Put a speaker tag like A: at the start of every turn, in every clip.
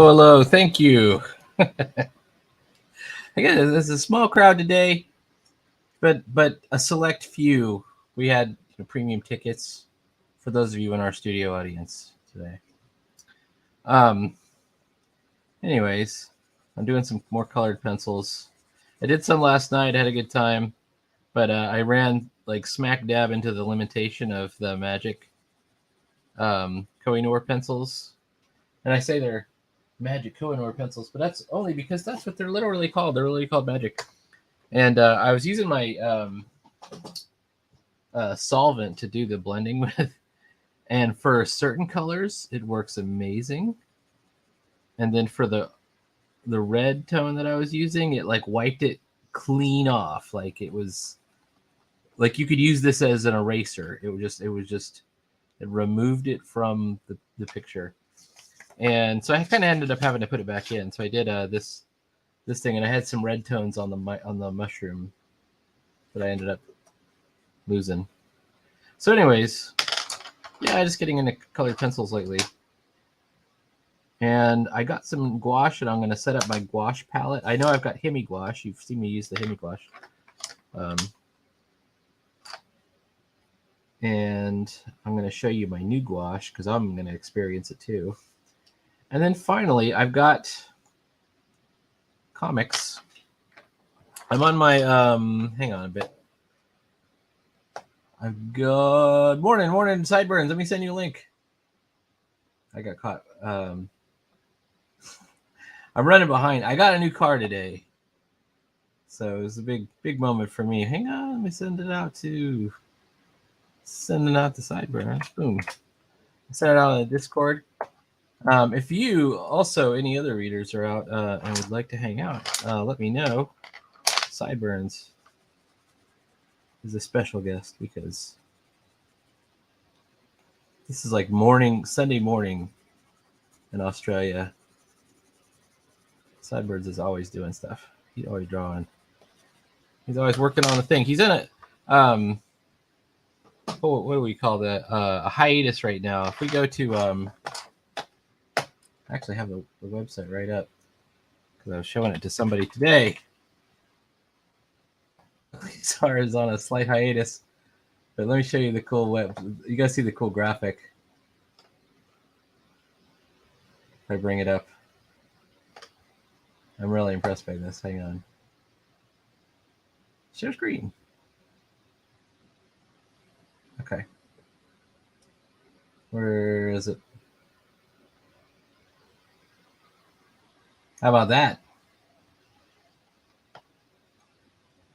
A: hello. Thank you. Again, there's a small crowd today, but a select few. We had premium tickets for those of you in our studio audience today. Anyways, I'm doing some more colored pencils. I did some last night. I had a good time, but I ran like smack dab into the limitation of the Magic Kohinoor pencils, and I say they're Magic Kohinoor pencils, but that's only because that's what they're literally called. They're literally called Magic. And I was using my solvent to do the blending with, and for certain colors it works amazing. And then for the red tone that I was using, it like wiped it clean off. Like it was like you could use this as an eraser. It removed it from the picture. And so I kind of ended up having to put it back in. So I did this thing, and I had some red tones on the mushroom that I ended up losing. So anyways, yeah, just getting into colored pencils lately. And I got some gouache, and I'm going to set up my gouache palette. I know I've got Hemi gouache. You've seen me use the Hemi gouache. And I'm going to show you my new gouache because I'm going to experience it too. And then finally, I've got comics. I'm on my hang on a bit. I've got morning Sideburns. Let me send you a link. I got caught. I'm running behind. I got a new car today, so it was a big moment for me. Hang on, let me sending out to Sideburns. Boom. Send it out on the Discord. If you also any other readers are out and would like to hang out, let me know. Sideburns is a special guest because this is like Sunday morning in Australia. Sideburns is always doing stuff. He's always drawing. He's always working on a thing. He's in it. What do we call that? A hiatus right now. If we go to I actually have the website right up because I was showing it to somebody today. Sorry, is on a slight hiatus, but let me show you the cool web. You guys see the cool graphic. If I bring it up, I'm really impressed by this. Hang on. Share screen. Okay. Where is it? How about that?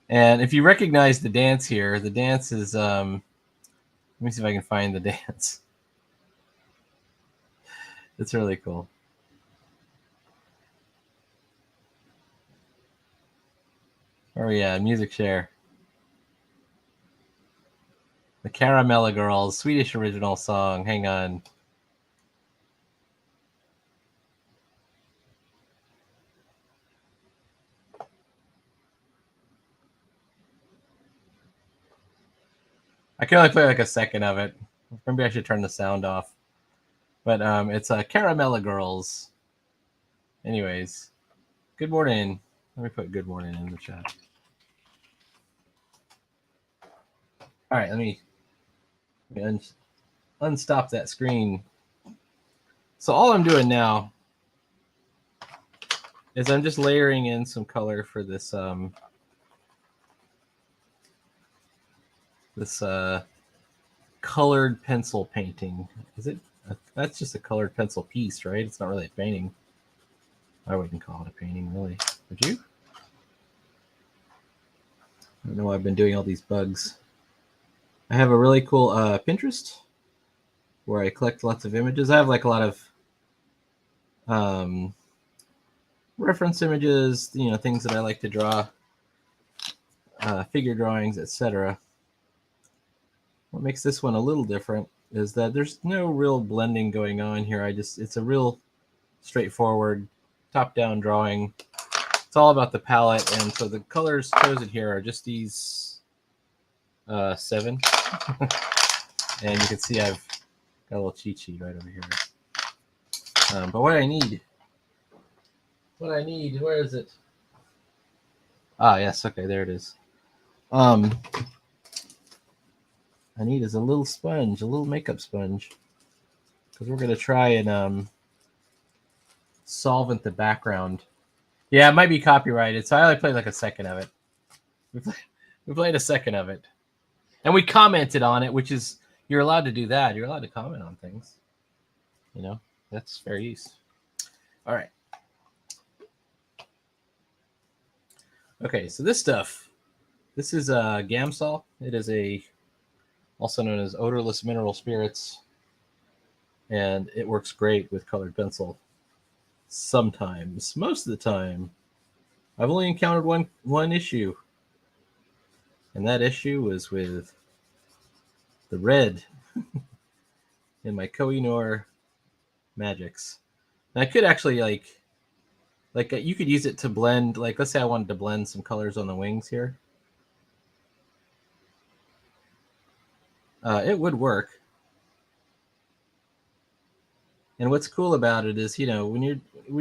A: And if you recognize the dance here, the dance is, let me see if I can find the dance. It's really cool. Oh yeah, music share. The Caramella Girls, Swedish original song. Hang on. I can only play like a second of it. Maybe I should turn the sound off. But it's Caramella Girls. Anyways, good morning. Let me put good morning in the chat. All right, let me unstop that screen. So all I'm doing now is I'm just layering in some color for this colored pencil painting. Is it? That's just a colored pencil piece, right? It's not really a painting. I wouldn't call it a painting, really. Would you? I don't know why I've been doing all these bugs. I have a really cool Pinterest where I collect lots of images. I have like a lot of reference images, things that I like to draw, figure drawings, etc. What makes this one a little different is that there's no real blending going on here. It's a real straightforward top-down drawing. It's all about the palette, and so the colors chosen here are just these 7. And you can see I've got a little cheat sheet right over here. But what I need what I need. Where is it? Ah, yes. Okay, there it is. I need is a little sponge, a little makeup sponge, because we're gonna try and solvent the background. Yeah, it might be copyrighted, so I only played like a second of it. We played a second of it, and we commented on it, which is you're allowed to do that. You're allowed to comment on things. You know, that's fair use. All right. Okay, so this stuff. This is Gamsol. It is also known as odorless mineral spirits, and it works great with colored pencil. Sometimes, most of the time, I've only encountered one issue, and that issue was with the red in my Kohinoor Magics. And I could actually like you could use it to blend. Like, let's say I wanted to blend some colors on the wings here. It would work. And what's cool about it is, when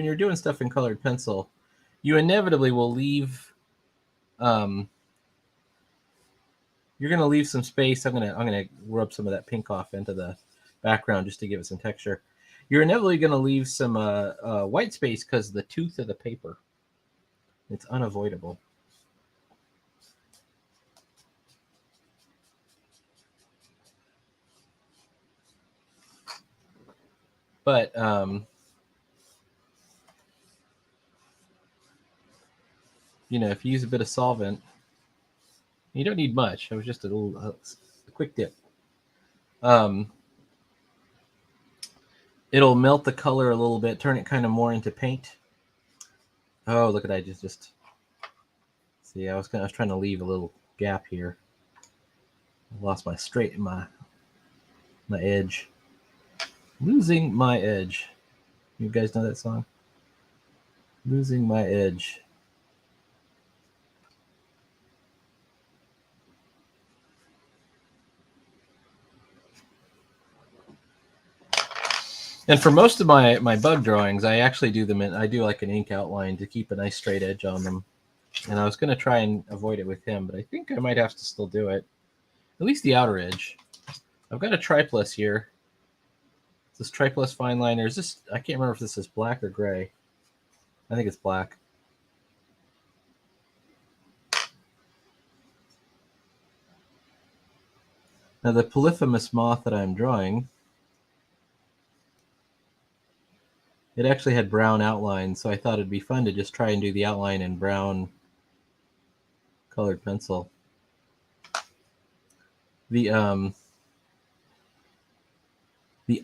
A: you're doing stuff in colored pencil, you inevitably will leave. You're going to leave some space. I'm gonna rub some of that pink off into the background just to give it some texture. You're inevitably going to leave some white space because of the tooth of the paper. It's unavoidable. But if you use a bit of solvent, you don't need much. It was just a quick dip. It'll melt the color a little bit, turn it kind of more into paint. Oh, look at that! Just see. I was trying to leave a little gap here. I lost my edge. Losing my edge. You guys know that song? Losing my edge. And for most of my bug drawings, I actually do them I do like an ink outline to keep a nice straight edge on them. And I was going to try and avoid it with him, but I think I might have to still do it. At least the outer edge. I've got a Triplus here. This Triplus fine liner. Is this? I can't remember if this is black or gray. I think it's black. Now the polyphemus moth that I'm drawing, it actually had brown outlines, so I thought it'd be fun to just try and do the outline in brown colored pencil. The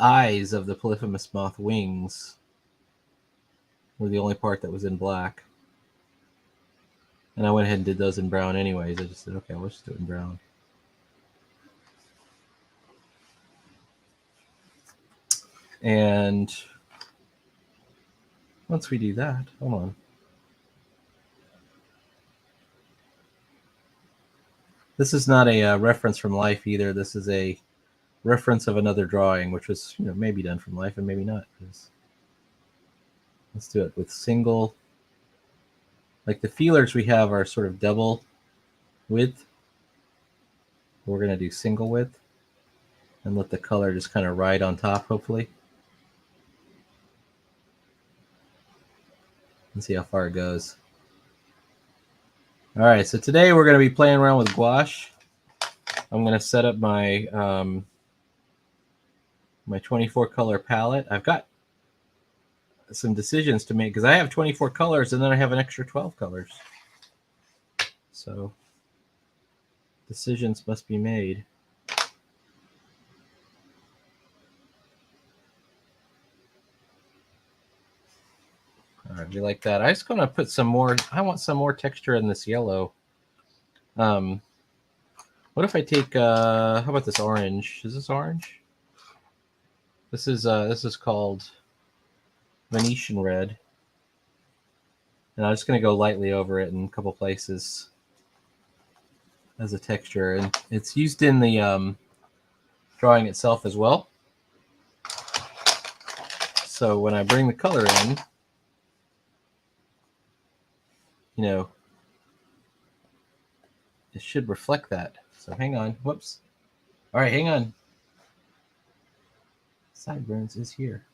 A: eyes of the polyphemus moth wings were the only part that was in black. And I went ahead and did those in brown anyways. I just said, okay, let's just do it in brown. And once we do that, hold on. This is not a reference from life either. This is a reference of another drawing, which was maybe done from life and maybe not. Let's do it with single. Like the feelers we have are sort of double width. We're going to do single width and let the color just kind of ride on top, hopefully. And see how far it goes. All right, so today we're going to be playing around with gouache. I'm going to set up my my 24 color palette. I've got some decisions to make because I have 24 colors and then I have an extra 12 colors. So decisions must be made. All right, you like that? I just going to put some more. I want some more texture in this yellow. What if I take? How about this orange? Is this orange? This is called Venetian red, and I'm just going to go lightly over it in a couple places as a texture, and it's used in the drawing itself as well. So when I bring the color in, you know, it should reflect that. So hang on. Whoops. All right, hang on. Sideburns is here.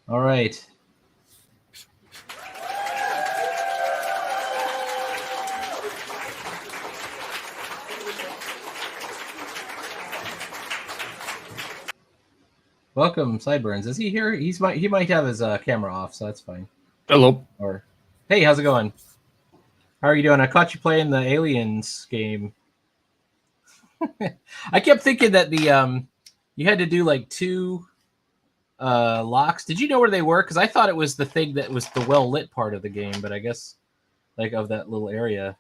A: All right. Welcome, Sideburns. Is he here? He might have his camera off, so that's fine.
B: Hello.
A: Or, hey, how's it going? How are you doing? I caught you playing the Aliens game. I kept thinking that the you had to do like 2 locks. Did you know where they were? Because I thought it was the thing that was the well lit part of the game, but I guess like of that little area.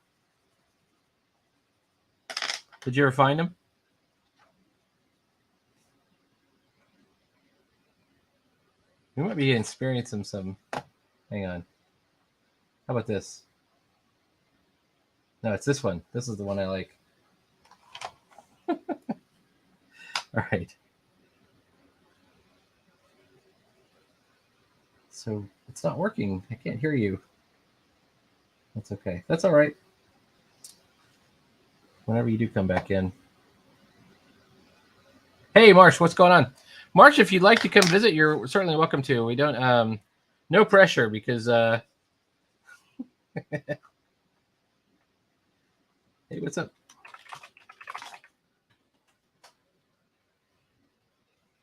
A: Did you ever find them? We might be experiencing some. Hang on. How about this? No, it's this one. This is the one I like. All right. So it's not working. I can't hear you. That's okay. That's all right. Whenever you do come back in. Hey, Marsh, what's going on? Marsh, if you'd like to come visit, you're certainly welcome to. We don't, no pressure because, hey, what's up?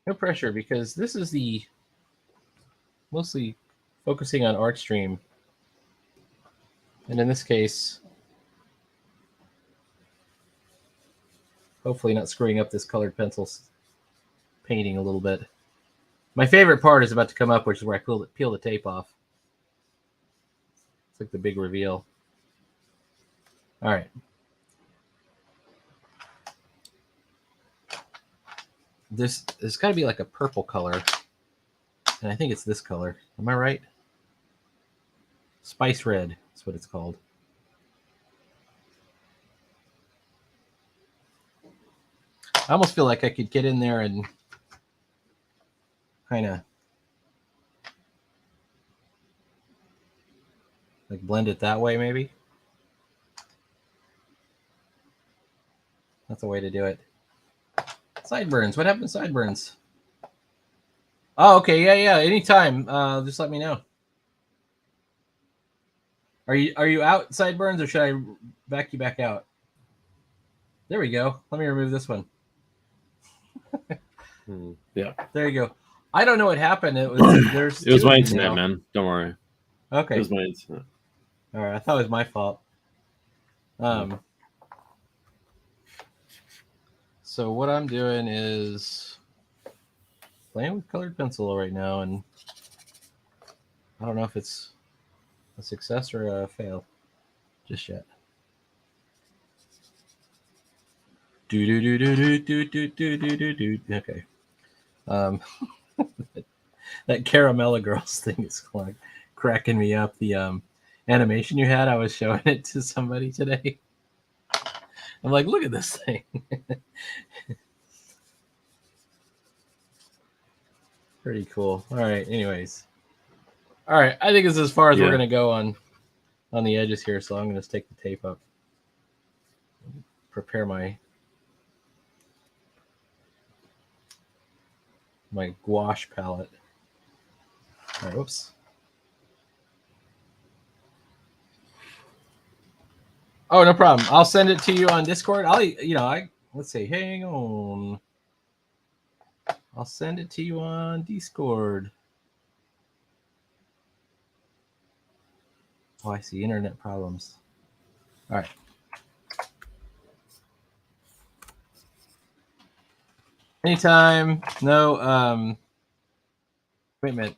A: No pressure because this is the mostly focusing on art stream. And in this case, hopefully not screwing up this colored pencil painting a little bit. My favorite part is about to come up, which is where I peel the tape off. It's like the big reveal. All right. There's got to be like a purple color. And I think it's this color. Am I right? Spice red is what it's called. I almost feel like I could get in there and kind of like blend it that way, maybe. That's a way to do it. Sideburns. What happened to Sideburns? Oh, okay. Yeah. Anytime. Just let me know. Are you out, Sideburns, or should I back you back out? There we go. Let me remove this one.
B: Yeah.
A: There you go. I don't know what happened. It was
B: it was my internet, man. Don't worry.
A: Okay.
B: It was my internet.
A: All right. I thought it was my fault. So what I'm doing is playing with colored pencil right now, and I don't know if it's a success or a fail just yet. Okay. That Caramella Girls thing is like cracking me up. The animation you had, I was showing it to somebody today. I'm like, look at this thing. Pretty cool. All right. Anyways. All right. I think this is as far as we're going to go on the edges here. So I'm going to take the tape up. Prepare my gouache palette. All right. Whoops. Oh, no problem. I'll send it to you on Discord. Let's see. Hang on. I'll send it to you on Discord. Oh, I see. Internet problems. All right. Anytime. No. Wait a minute.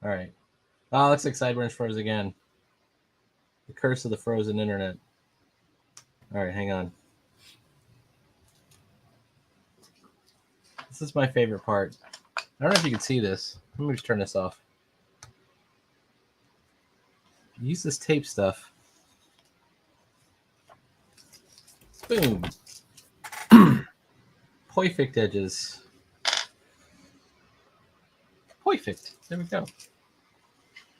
A: All right. Oh, looks like Sideburns froze again. The curse of the frozen internet. All right, hang on. This is my favorite part. I don't know if you can see this. Let me just turn this off. Use this tape stuff. Boom. Perfect edges. Perfect. There we go.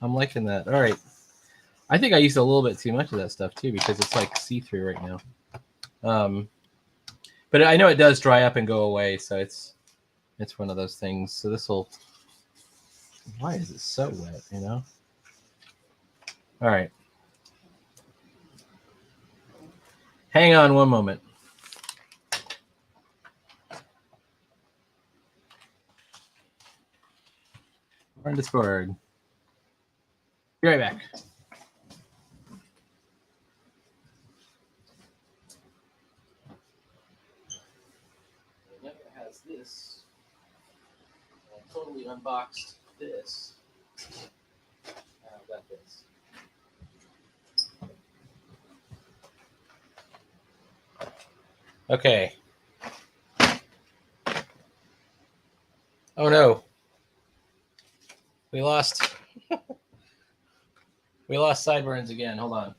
A: I'm liking that. All right. I think I used a little bit too much of that stuff too because it's like see-through right now. But I know it does dry up and go away, so it's one of those things. So this will. Why is it so wet? You know. All right. Hang on one moment. We're in Discord. Be right back. Never has this. I totally unboxed this. I've got this. Okay. Oh no. We lost Sideburns again. Hold on.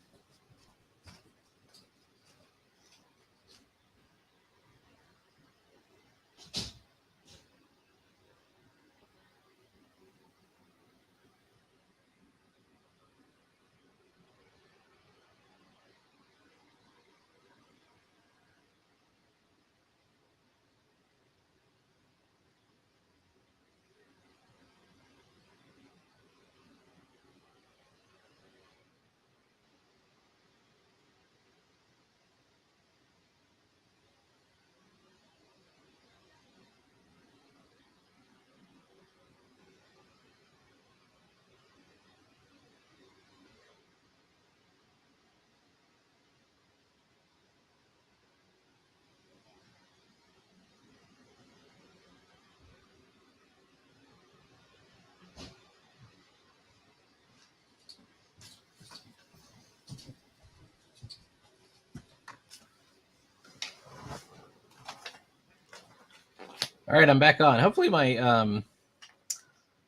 A: All right, I'm back on. Hopefully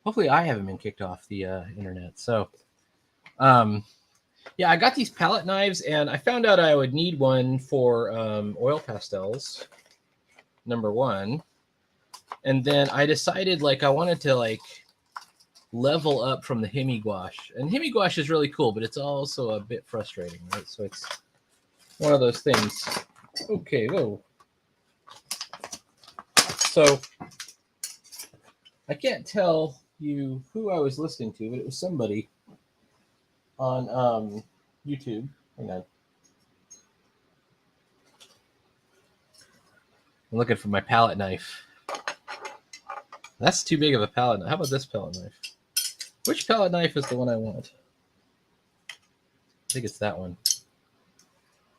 A: hopefully I haven't been kicked off the internet. So yeah, I got these palette knives and I found out I would need one for oil pastels, number one. And then I decided like I wanted to like level up from the Hemi gouache. And Hemi gouache is really cool, but it's also a bit frustrating, right? So it's one of those things. Okay, whoa. So I can't tell you who I was listening to, but it was somebody on YouTube. Hang on. I'm looking for my palette knife. That's too big of a palette knife. How about this palette knife? Which palette knife is the one I want? I think it's that one.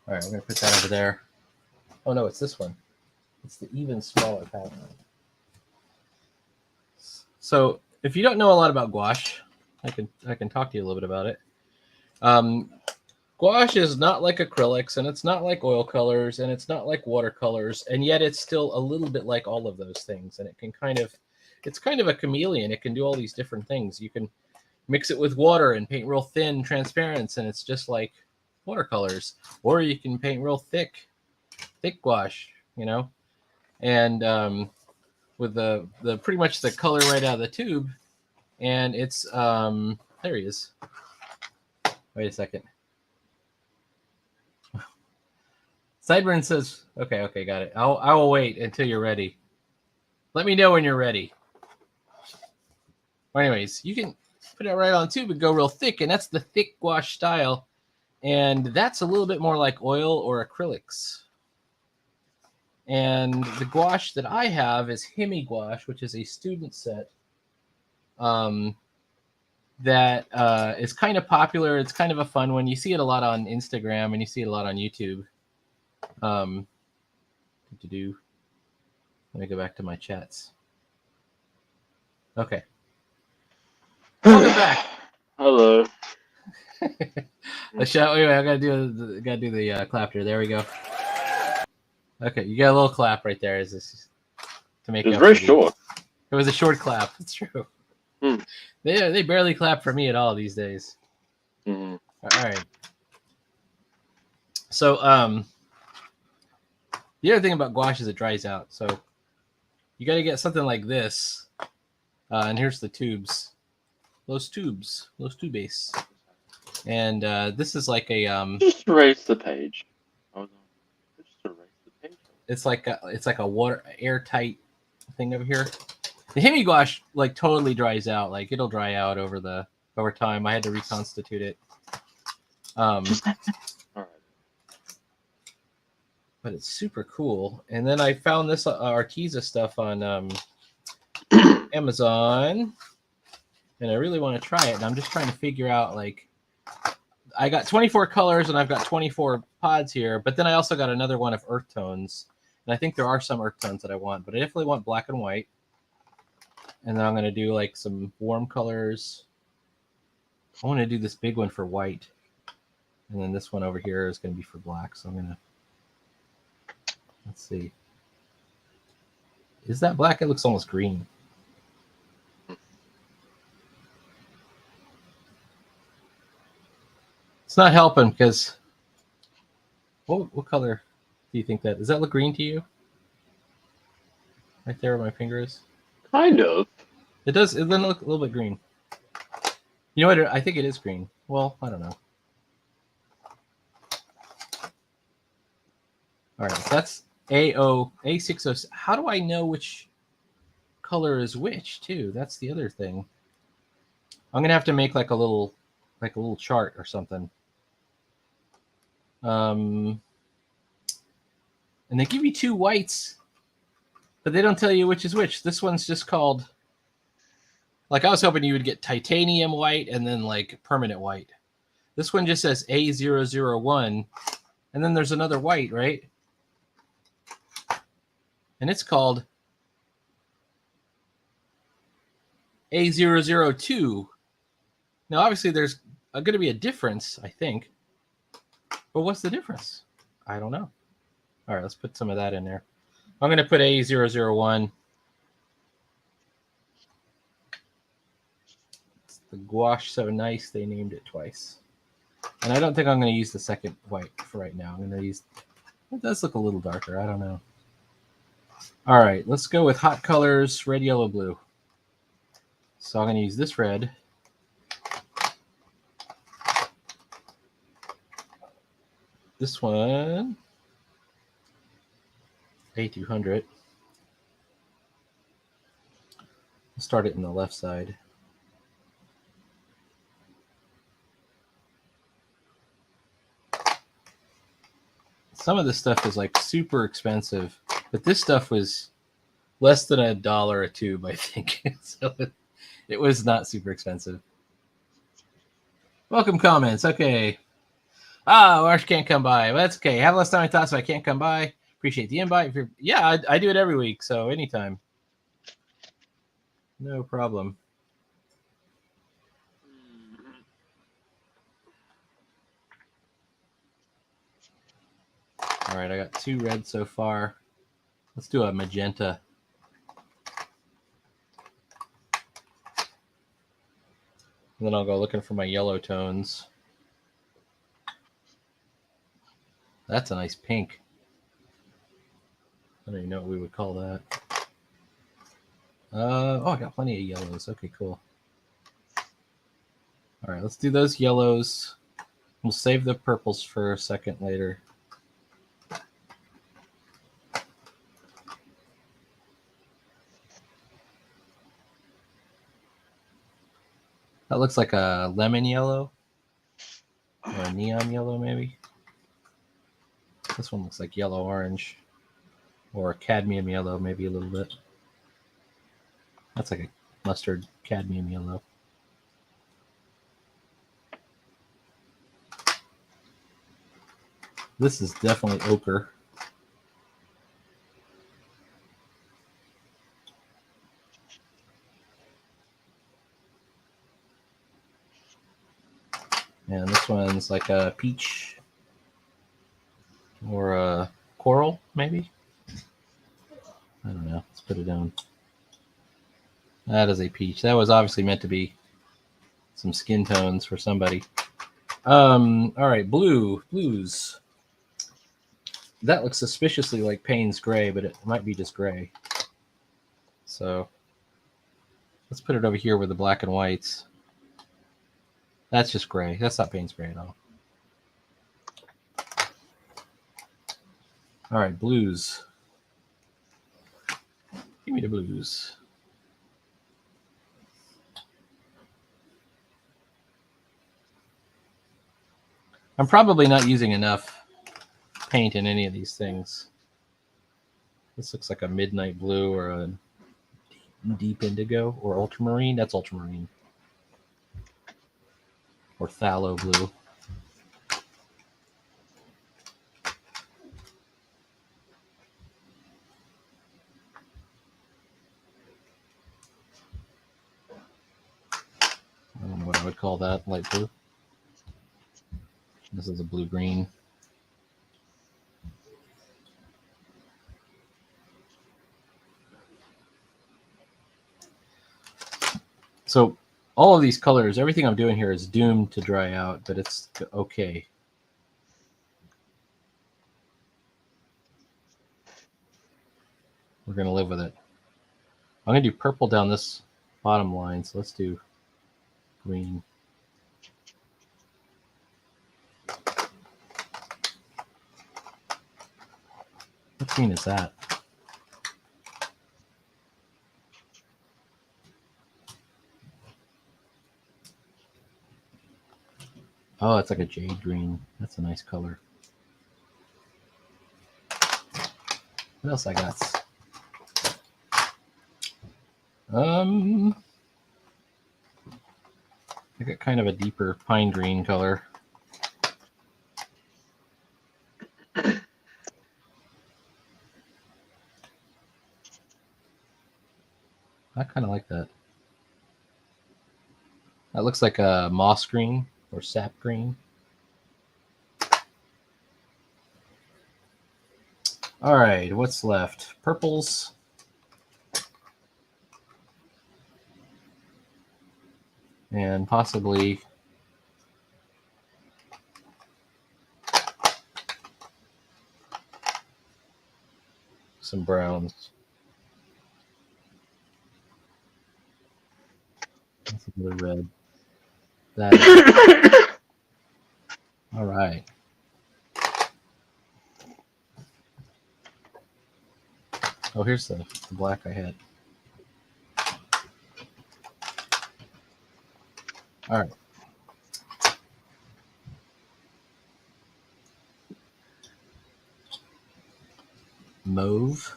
A: All right, I'm going to put that over there. Oh, no, it's this one. It's the even smaller palette knife. So if you don't know a lot about gouache, I can talk to you a little bit about it. Gouache is not like acrylics, and it's not like oil colors, and it's not like watercolors, and yet it's still a little bit like all of those things. And it can it's kind of a chameleon. It can do all these different things. You can mix it with water and paint real thin transparents, and it's just like watercolors. Or you can paint real thick gouache, you know, and with the pretty much the color right out of the tube, and it's there he is. Wait a second. Sideburns says, okay, got it. I will wait until you're ready. Let me know when you're ready. Well, anyways, you can put it right on the tube and go real thick, and that's the thick gouache style, and that's a little bit more like oil or acrylics. And the gouache that I have is Hemi gouache, which is a student set that is kind of popular. It's kind of a fun one. You see it a lot on Instagram, and you see it a lot on YouTube. Let me go back to my chats. Okay. Welcome back.
B: Hello.
A: Wait, I gotta do the clap here. There we go. Okay, you got a little clap right there. Is this to make?
B: It was very short.
A: It was a short clap. It's true. They barely clap for me at all these days.
B: Mm-hmm.
A: All right. So the other thing about gouache is it dries out. So you got to get something like this And here's the tubes. Those tubes. And this is like a
B: Just erase the page. Just erase the page.
A: it's like a water airtight thing over here. The hemi gouache like totally dries out. Like it'll dry out over time. I had to reconstitute it.
B: All right.
A: But it's super cool. And then I found this Arteza stuff on Amazon, and I really want to try it. And I'm just trying to figure out, like, I got 24 colors and I've got 24 pods here, but then I also got another one of earth tones. And I think there are some earth tones that I want, but I definitely want black and white. And then I'm going to do like some warm colors. I want to do this big one for white. And then this one over here is going to be for black. So I'm going to, let's see. Is that black? It looks almost green. It's not helping because what color do you think that? Does that look green to you? Right there where my finger is?
B: Kind of.
A: It does. It doesn't look a little bit green. You know what? I think it is green. Well, I don't know. All right, that's A60. How do I know which color is which too? That's the other thing. I'm gonna have to make like a little chart or something. And they give you two whites, but they don't tell you which is which. This one's just called, like, I was hoping you would get titanium white and then like permanent white. This one just says A001, and then there's another white, right? And it's called A002. Now, obviously, there's going to be a difference, I think. But what's the difference? I don't know. All right, let's put some of that in there. I'm going to put A001. It's the gouache so nice they named it twice. And I don't think I'm going to use the second white for right now. I'm going to use... It does look a little darker. I don't know. All right, let's go with hot colors, red, yellow, blue. So I'm going to use this red. This one, A200. I'll start it in the left side. Some of this stuff is like super expensive, but this stuff was less than $1 a tube, I think. So it was not super expensive. Welcome comments. Okay. Marsh can't come by. Well, that's okay. Have less time I thought, so I can't come by. Appreciate the invite. Yeah, I do it every week, so anytime. No problem. All right, I got 2 reds so far. Let's do a magenta. And then I'll go looking for my yellow tones. That's a nice pink. I don't even know what we would call that. I got plenty of yellows. Okay, cool. All right, let's do those yellows. We'll save the purples for a second later. That looks like a lemon yellow or a neon yellow, maybe. This one looks like yellow orange or cadmium yellow, maybe a little bit. That's like a mustard cadmium yellow. This is definitely ochre. And this one's like a peach or a coral, maybe. I don't know. Let's put it down. That is a peach. That was obviously meant to be some skin tones for somebody. All right, blues. That looks suspiciously like Payne's gray, but it might be just gray. So Let's put it over here with the black and whites. That's just gray. That's not paint spray at all. All right, blues. Give me the blues. I'm probably not using enough paint in any of these things. This looks like a midnight blue or a deep indigo or ultramarine. That's ultramarine. Or phthalo blue. I don't know what I would call that, light blue. This is a blue-green. So all of these colors, everything I'm doing here is doomed to dry out, but it's okay. We're going to live with it. I'm going to do purple down this bottom line, so let's do green. What green is that? Oh, it's like a jade green. That's a nice color. What else I got? I got kind of a deeper pine green color. I kind of like that. That looks like a moss green or sap green. All right, what's left? Purples. And possibly some browns. That's another red. That is... All right. Oh, here's the black I had. All right. Mauve.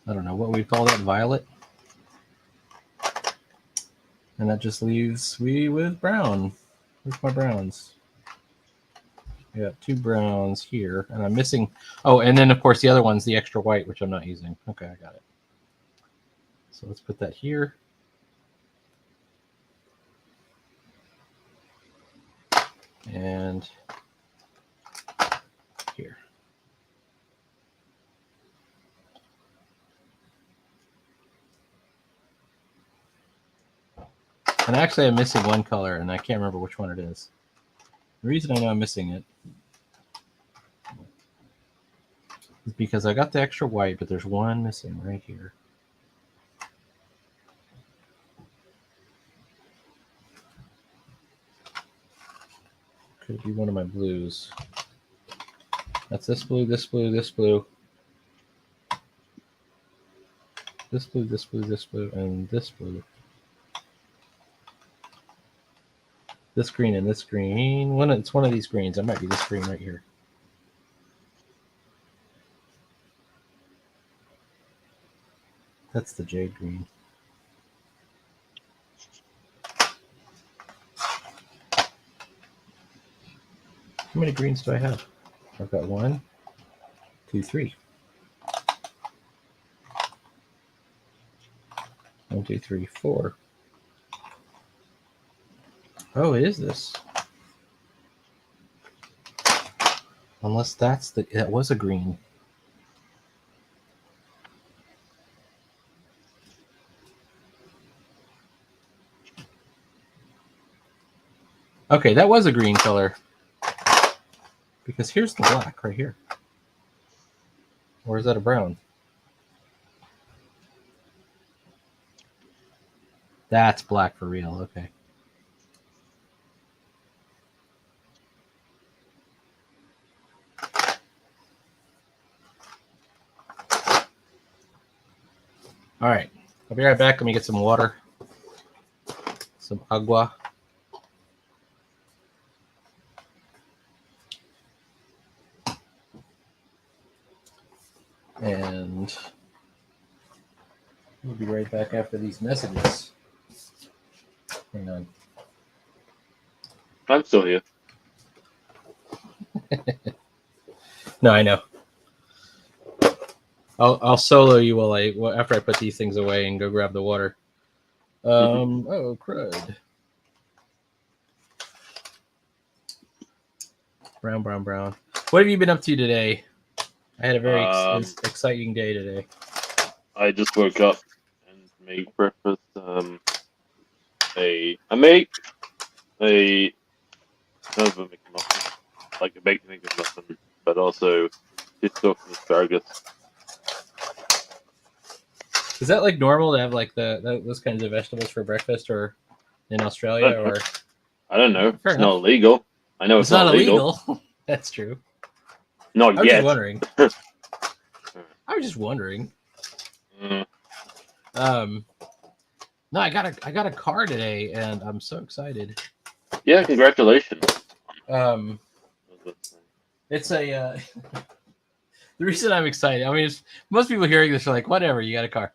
A: I don't know what we call that, violet. And that just leaves me with brown. Where's my browns? I got two browns here, and I'm missing. Oh, and then of course the other one's the extra white, which I'm not using. Okay, I got it. So let's put that here. And here. And actually I'm missing one color, and I can't remember which one it is. The reason I know I'm missing it is because I got the extra white, but there's one missing right here. Could be one of my blues. That's this blue, this blue, this blue. This blue, this blue, this blue, and this blue. This green and this green. It's one of these greens. It might be this green right here. That's the jade green. How many greens do I have? I've got 1, 2, 3. 1, 2, 3, 4. Oh, it is this. Unless that was a green. Okay, that was a green color. Because here's the black right here. Or is that a brown? That's black for real. Okay. All right. I'll be right back. Let me get some water. Some agua. And we'll be right back after these messages. Hang on.
B: I'm still here.
A: No, I know. I'll solo you while after I put these things away and go grab the water. Oh crud. Brown. What have you been up to today? I had a very exciting day today.
B: I just woke up and made breakfast. I make a kind of a McMuffin, like a baked McMuffin, but also fish sauce and asparagus.
A: Is that like normal to have like those kinds of vegetables for breakfast, or in Australia, or?
B: I don't know.
A: Fair
B: It's
A: enough.
B: not illegal. I know it's not illegal.
A: That's true.
B: Not
A: I was
B: yet.
A: just wondering. I was just wondering. No, I got a car today, and I'm so excited.
B: Yeah, congratulations.
A: It's a. The reason I'm excited, I mean, most people hearing this are like, whatever, you got a car.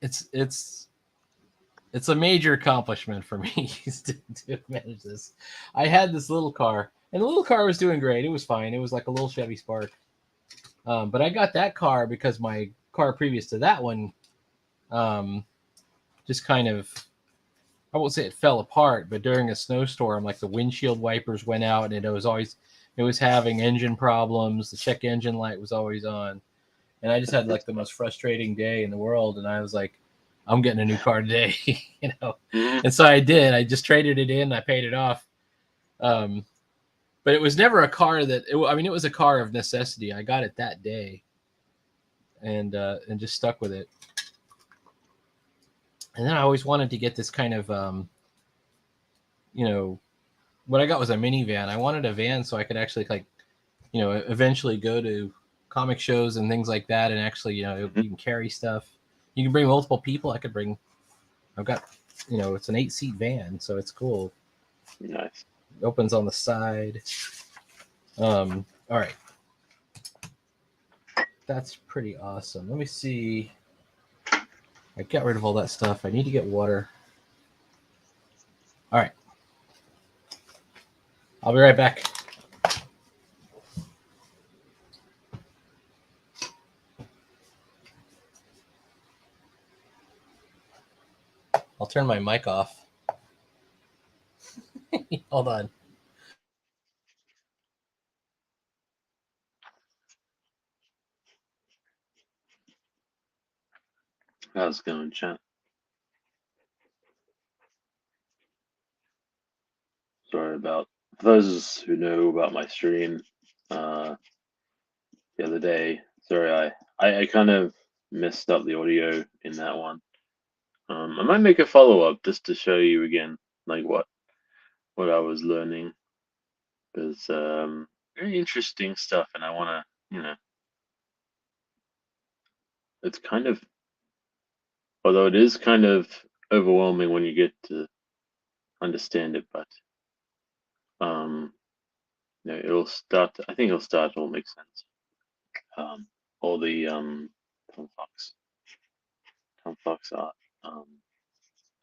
A: It's a major accomplishment for me to manage this. I had this little car, and the little car was doing great. It was fine. It was like a little Chevy Spark. But I got that car because my car previous to that one just kind of, I won't say it fell apart, but during a snowstorm, like the windshield wipers went out, and it was having engine problems. The check engine light was always on. And I just had like the most frustrating day in the world. And I was like, I'm getting a new car today, you know? And so I did. I just traded it in. I paid it off. But it was never a car it was a car of necessity. I got it that day and just stuck with it. And then I always wanted to get this kind of, what I got was a minivan. I wanted a van so I could actually eventually go to comic shows and things like that. And actually, you can carry stuff. You can bring multiple people. I've got, it's an 8-seat van, so it's cool.
B: Nice.
A: It opens on the side. All right. That's pretty awesome. Let me see. I got rid of all that stuff. I need to get water. All right. I'll be right back. I'll turn my mic off. Hold on.
B: How's it going, chat? Sorry about, for those who know about my stream, the other day. Sorry, I kind of messed up the audio in that one. I might make a follow-up just to show you again, like what I was learning, because very interesting stuff, and I want to, it's kind of, although it is kind of overwhelming when you get to understand it, but it'll start. I think it'll start to all make sense. All the Tom Fox art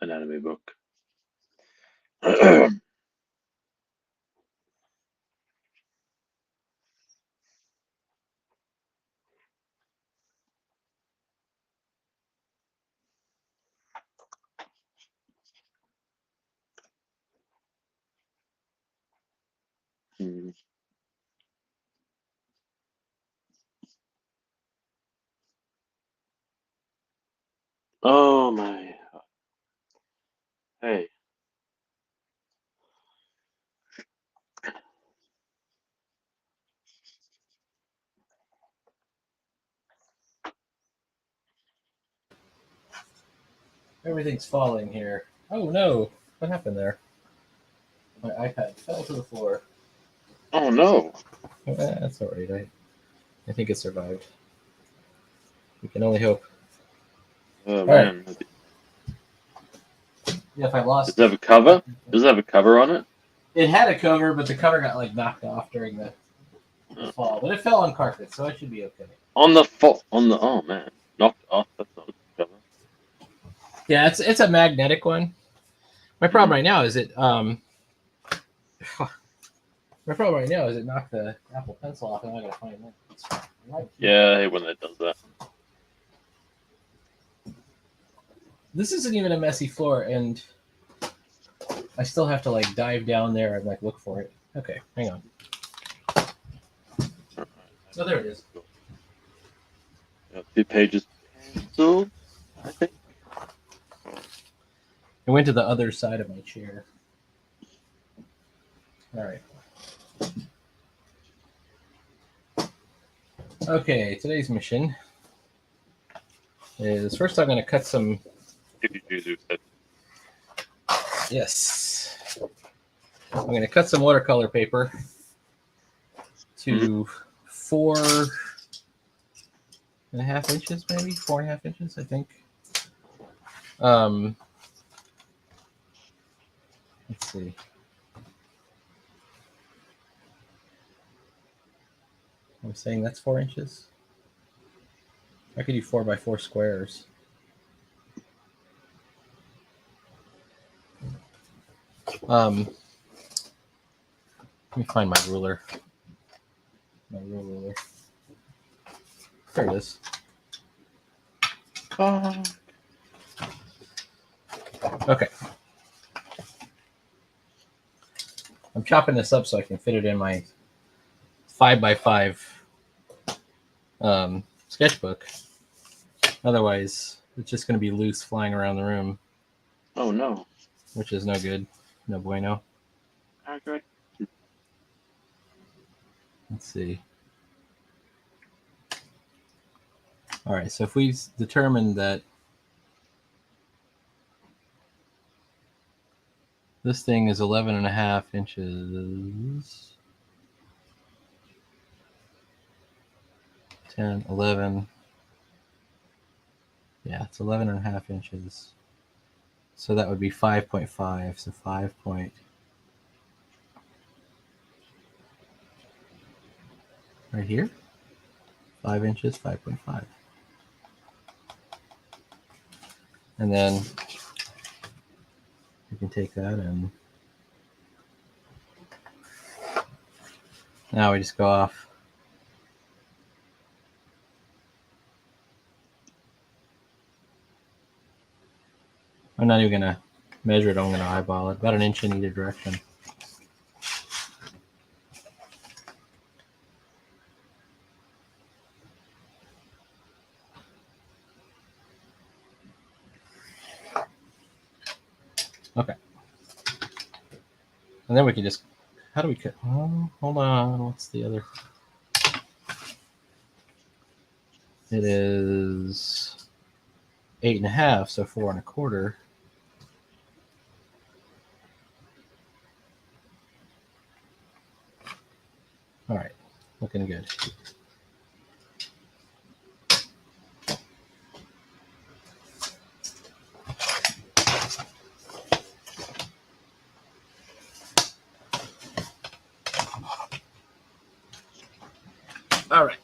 B: anatomy book. Oh my. Hey.
A: Everything's falling here. Oh no! What happened there? My iPad fell to the floor.
B: Oh no!
A: That's all right. I think it survived. We can only hope.
B: Oh
A: All right.
B: man,
A: Yeah, if I
B: does
A: lost.
B: it have a cover? Does it have a cover on it?
A: It had a cover, but the cover got like knocked off during the
B: Uh,
A: fall. But it fell on carpet, so it should be okay.
B: on the oh man, knocked off. That's not a good cover.
A: Yeah, it's a magnetic one. My problem right now is it my problem right now is it knocked the Apple Pencil off, and I gotta find that.
B: Yeah, I hate when it does that.
A: This isn't even a messy floor, and I still have to like dive down there and like look for it. Okay, hang on. So there it is.
B: Got 2 pages pencil, I think.
A: It went to the other side of my chair. All right. Okay, today's mission is first I'm going to cut some. Yes. I'm going to cut some watercolor paper to 4.5 inches, maybe 4.5 inches, I think. Let's see. I'm saying that's 4 inches. I could do 4x4 squares. Let me find my ruler. My real ruler. There it is. Okay. I'm chopping this up so I can fit it in my 5x5 sketchbook. Otherwise, it's just going to be loose flying around the room.
B: Oh no.
A: Which is no good. No bueno.
B: Okay.
A: Let's see. All right, so if we determine that this thing is 11.5 inches, 10, 11, yeah, it's 11.5 inches. So that would be 5.5, so 5 point. Right here, 5 inches, 5.5. And then we can take that and now we just go off. I'm not even going to measure it, I'm going to eyeball it. About an inch in either direction. Okay. And then we can just, how do we cut? Oh, hold on, what's the other? It is 8.5, so 4.25. All right, looking good. All right.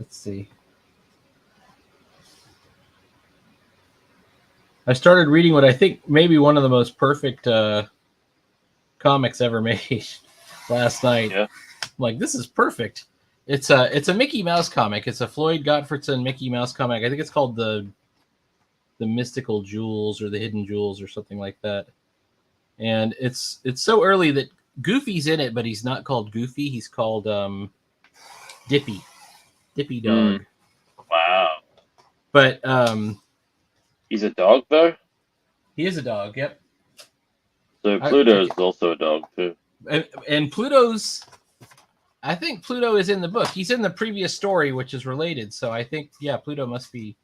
A: Let's see. I started reading what I think may be one of the most perfect comics ever made last night.
B: Yeah.
A: I'm like, this is perfect. It's a Mickey Mouse comic. It's a Floyd Gottfredson Mickey Mouse comic. I think it's called the Mystical Jewels or the Hidden Jewels or something like that. And it's so early that Goofy's in it, but he's not called Goofy. He's called Dippy Dog.
B: Wow.
A: But
B: he's a dog though.
A: he is a dog. Yep.
B: So Pluto is also a dog too.
A: And Pluto's, I think Pluto is in the book. He's in the previous story, which is related. So I think, yeah, Pluto must be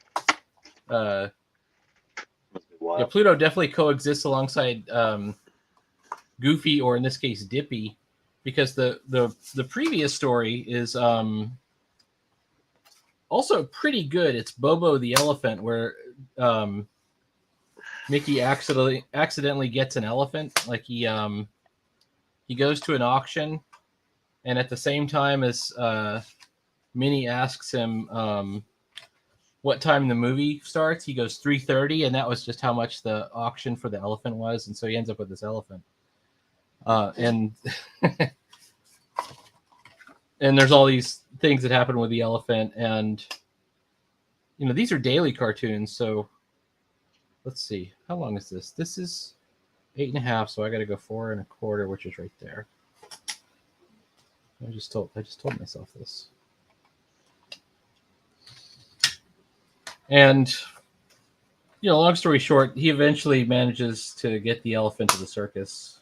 B: while.
A: Yeah, Pluto definitely coexists alongside Goofy, or in this case, Dippy, because the previous story is also pretty good. It's Bobo the elephant, where Mickey accidentally gets an elephant. Like he goes to an auction, and at the same time as Minnie asks him what time the movie starts, he goes 3:30, and that was just how much the auction for the elephant was, and so he ends up with this elephant. And and there's all these things that happen with the elephant, and these are daily cartoons. So let's see, how long is this? This is 8.5, so I got to go 4.25, which is right there. I just told myself this. And long story short, he eventually manages to get the elephant to the circus.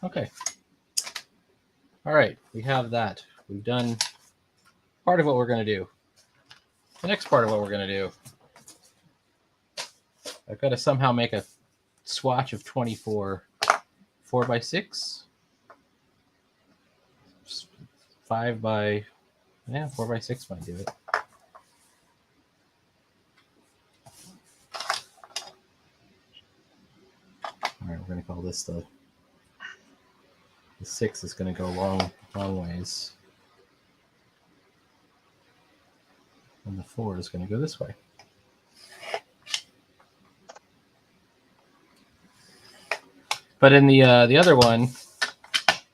A: Okay. All right, we have that. We've done part of what we're going to do. The next part of what we're going to do, I've got to somehow make a swatch of 24 4x6, 5 by 4x6 might do it. All right, we're going to call this the 6 is going to go long ways, and the 4 is going to go this way. But in the other one,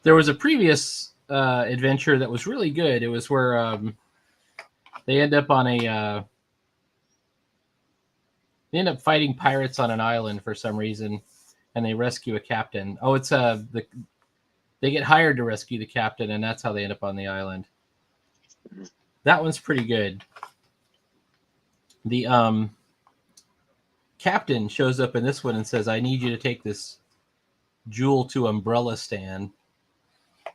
A: there was a previous adventure that was really good. It was where they end up on they end up fighting pirates on an island for some reason, and they rescue a captain. Oh, it's they get hired to rescue the captain, and that's how they end up on the island. That one's pretty good. The captain shows up in this one and says, "I need you to take this jewel to Umbrella Stand."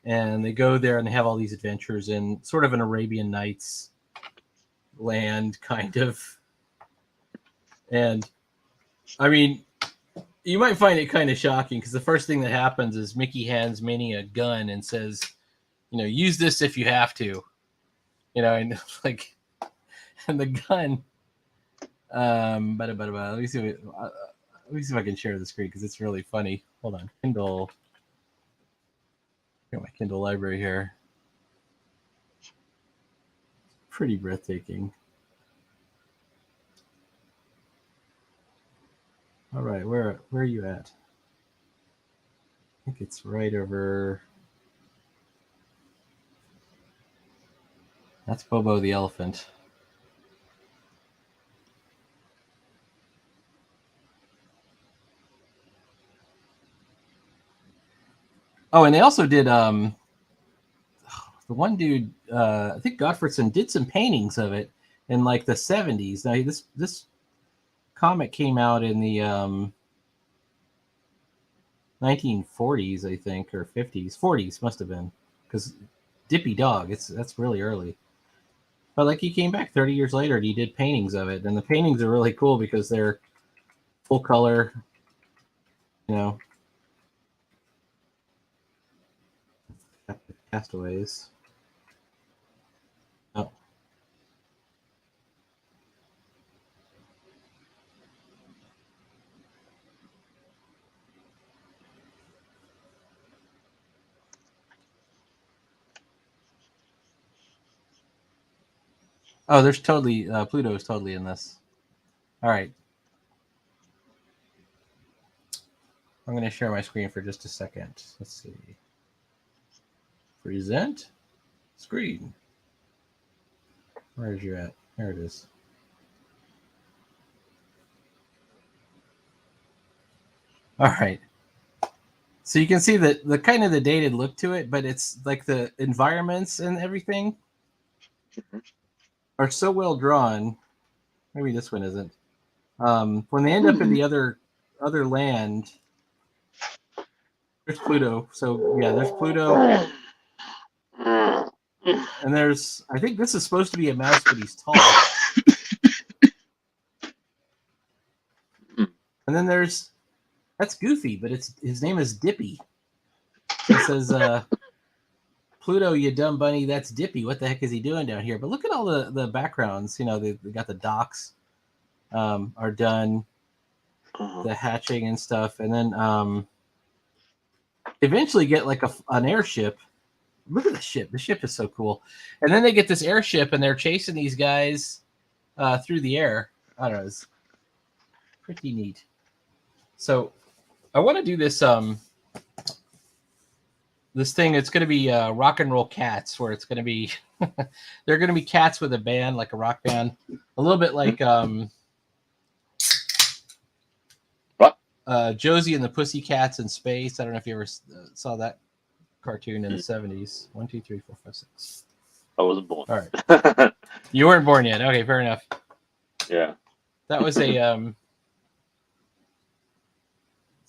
A: And they go there and they have all these adventures in sort of an Arabian Nights land, kind of. And I mean, you might find it kind of shocking, because the first thing that happens is Mickey hands Minnie a gun and says, use this if you have to, and like, and the gun. Let me see if I can share the screen, because it's really funny. Hold on, Kindle. Got my Kindle library here. Pretty breathtaking. All right, where are you at? I think it's right over. That's Bobo the elephant. Oh, and they also did the one dude, I think Gottfredson, did some paintings of it in like the 70s. Now this comic came out in the 1940s, I think, or 50s. 40s must have been, because Dippy Dog, that's really early. But like, he came back 30 years later and he did paintings of it, and the paintings are really cool because they're full color, Castaways. Oh. Oh, there's totally Pluto is totally in this. All right. I'm going to share my screen for just a second. Let's see. Present screen. Where is you at? There it is. All right. So you can see the kind of the dated look to it, but it's like the environments and everything are so well drawn. Maybe this one isn't. When they end up in the other land, there's Pluto. So yeah, there's Pluto. And I think this is supposed to be a mouse, but he's tall. And then that's Goofy, but his name is Dippy. So it says, Pluto, you dumb bunny, that's Dippy. What the heck is he doing down here? But look at all the backgrounds. You know, they got the docks are done, the hatching and stuff. And then eventually get like an airship. Look at the ship. The ship is so cool. And then they get this airship and they're chasing these guys through the air. I don't know. It's pretty neat. So I want to do this this thing. It's going to be rock and roll cats, where it's going to be they're going to be cats with a band, like a rock band, a little bit like Josie and the Pussycats in space. I don't know if you ever saw that cartoon in the 70s. 1, 2, 3, 4, 5, 6.
B: I wasn't born.
A: All right. You weren't born yet. Okay, fair enough.
B: Yeah.
A: That was a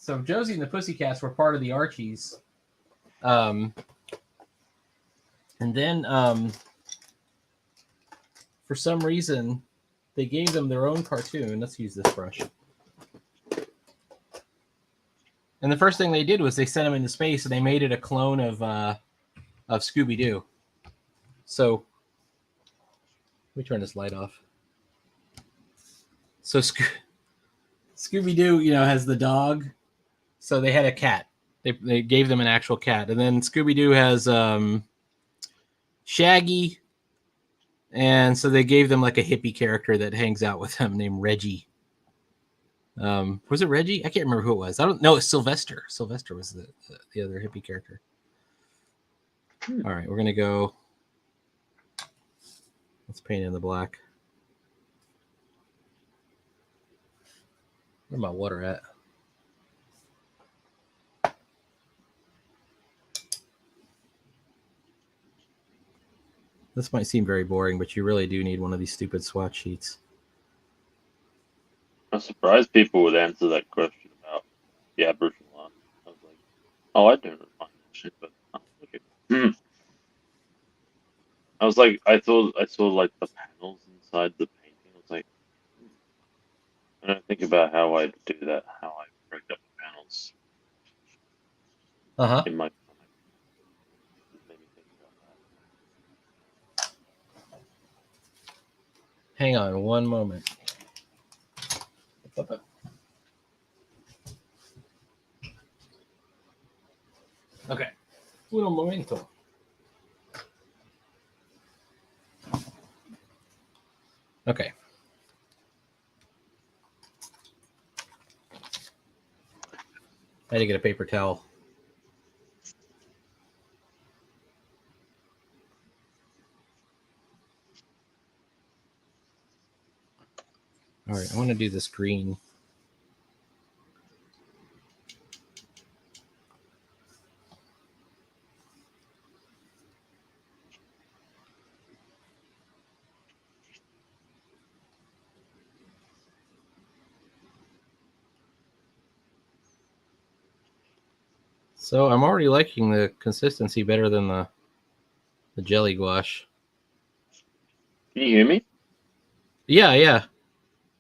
A: so Josie and the Pussycats were part of the Archies. And then for some reason they gave them their own cartoon. Let's use this brush. And the first thing they did was they sent him into space, and they made it a clone of Scooby-Doo. So let me turn this light off. So Scooby-Doo, you know, has the dog. So they had a cat. They gave them an actual cat. And then Scooby-Doo has Shaggy. And so they gave them like a hippie character that hangs out with them named Reggie. Was it Reggie? I can't remember who it was. I don't know. It's Sylvester. Sylvester was the other hippie character. All right, we're going to go. Let's paint in the black. Where's my water at? This might seem very boring, but you really do need one of these stupid swatch sheets.
B: I'm surprised people would answer that question about the Aboriginal art. I was like, oh, I don't find that shit, but okay. I was like, I saw like the panels inside the painting. I was like, I don't think about how I do that, how I break up the panels in my comic. It made me think about that.
A: Hang on one moment. Okay. Un momento. Okay. I had to get a paper towel. All right, I want to do this green. So I'm already liking the consistency better than the jelly gouache.
B: Can you hear me?
A: Yeah.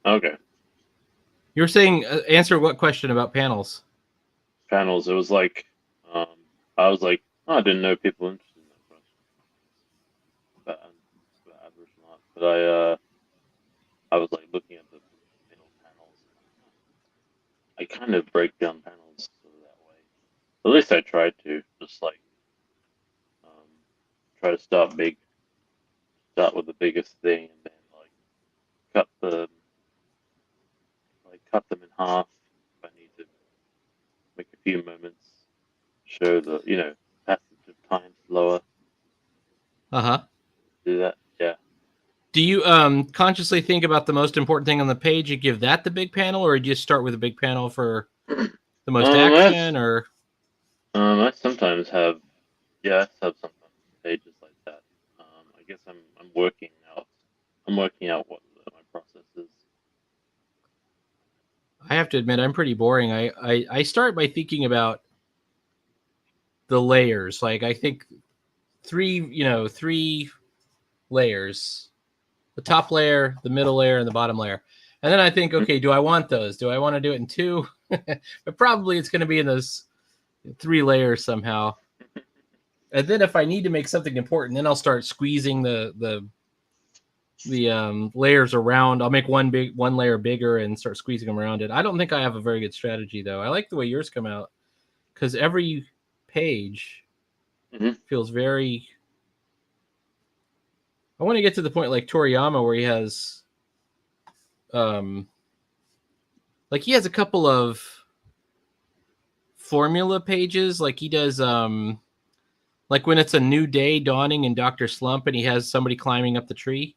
B: Okay.
A: You were saying answer what question about panels?
B: Panels. It was like, I was like, oh, I didn't know people were interested in that question about Aboriginal art, but I was like looking at the middle panels. I kind of break down panels sort of that way. At least I tried to, just like try to start big, start with the biggest thing, and then like cut them in half if I need to make a few moments, show the passage of time slower. Do that, yeah.
A: Do you consciously think about the most important thing on the page? You give that the big panel, or do you start with a big panel for the most action? Or
B: I sometimes have, sometimes pages like that. I guess I'm working out. I'm working out what my process is.
A: I have to admit, I'm pretty boring. I start by thinking about the layers. Like I think three layers: the top layer, the middle layer, and the bottom layer. And then I think, okay, do I want those? Do I want to do it in 2? But probably it's going to be in those 3 layers somehow. And then if I need to make something important, then I'll start squeezing the layers around. I'll make one layer bigger and start squeezing them around it. I don't think I have a very good strategy though. I like the way yours come out because every page feels very. I want to get to the point like Toriyama where he has, like he has a couple of formula pages, like he does, like when it's a new day dawning in Dr. Slump and he has somebody climbing up the tree.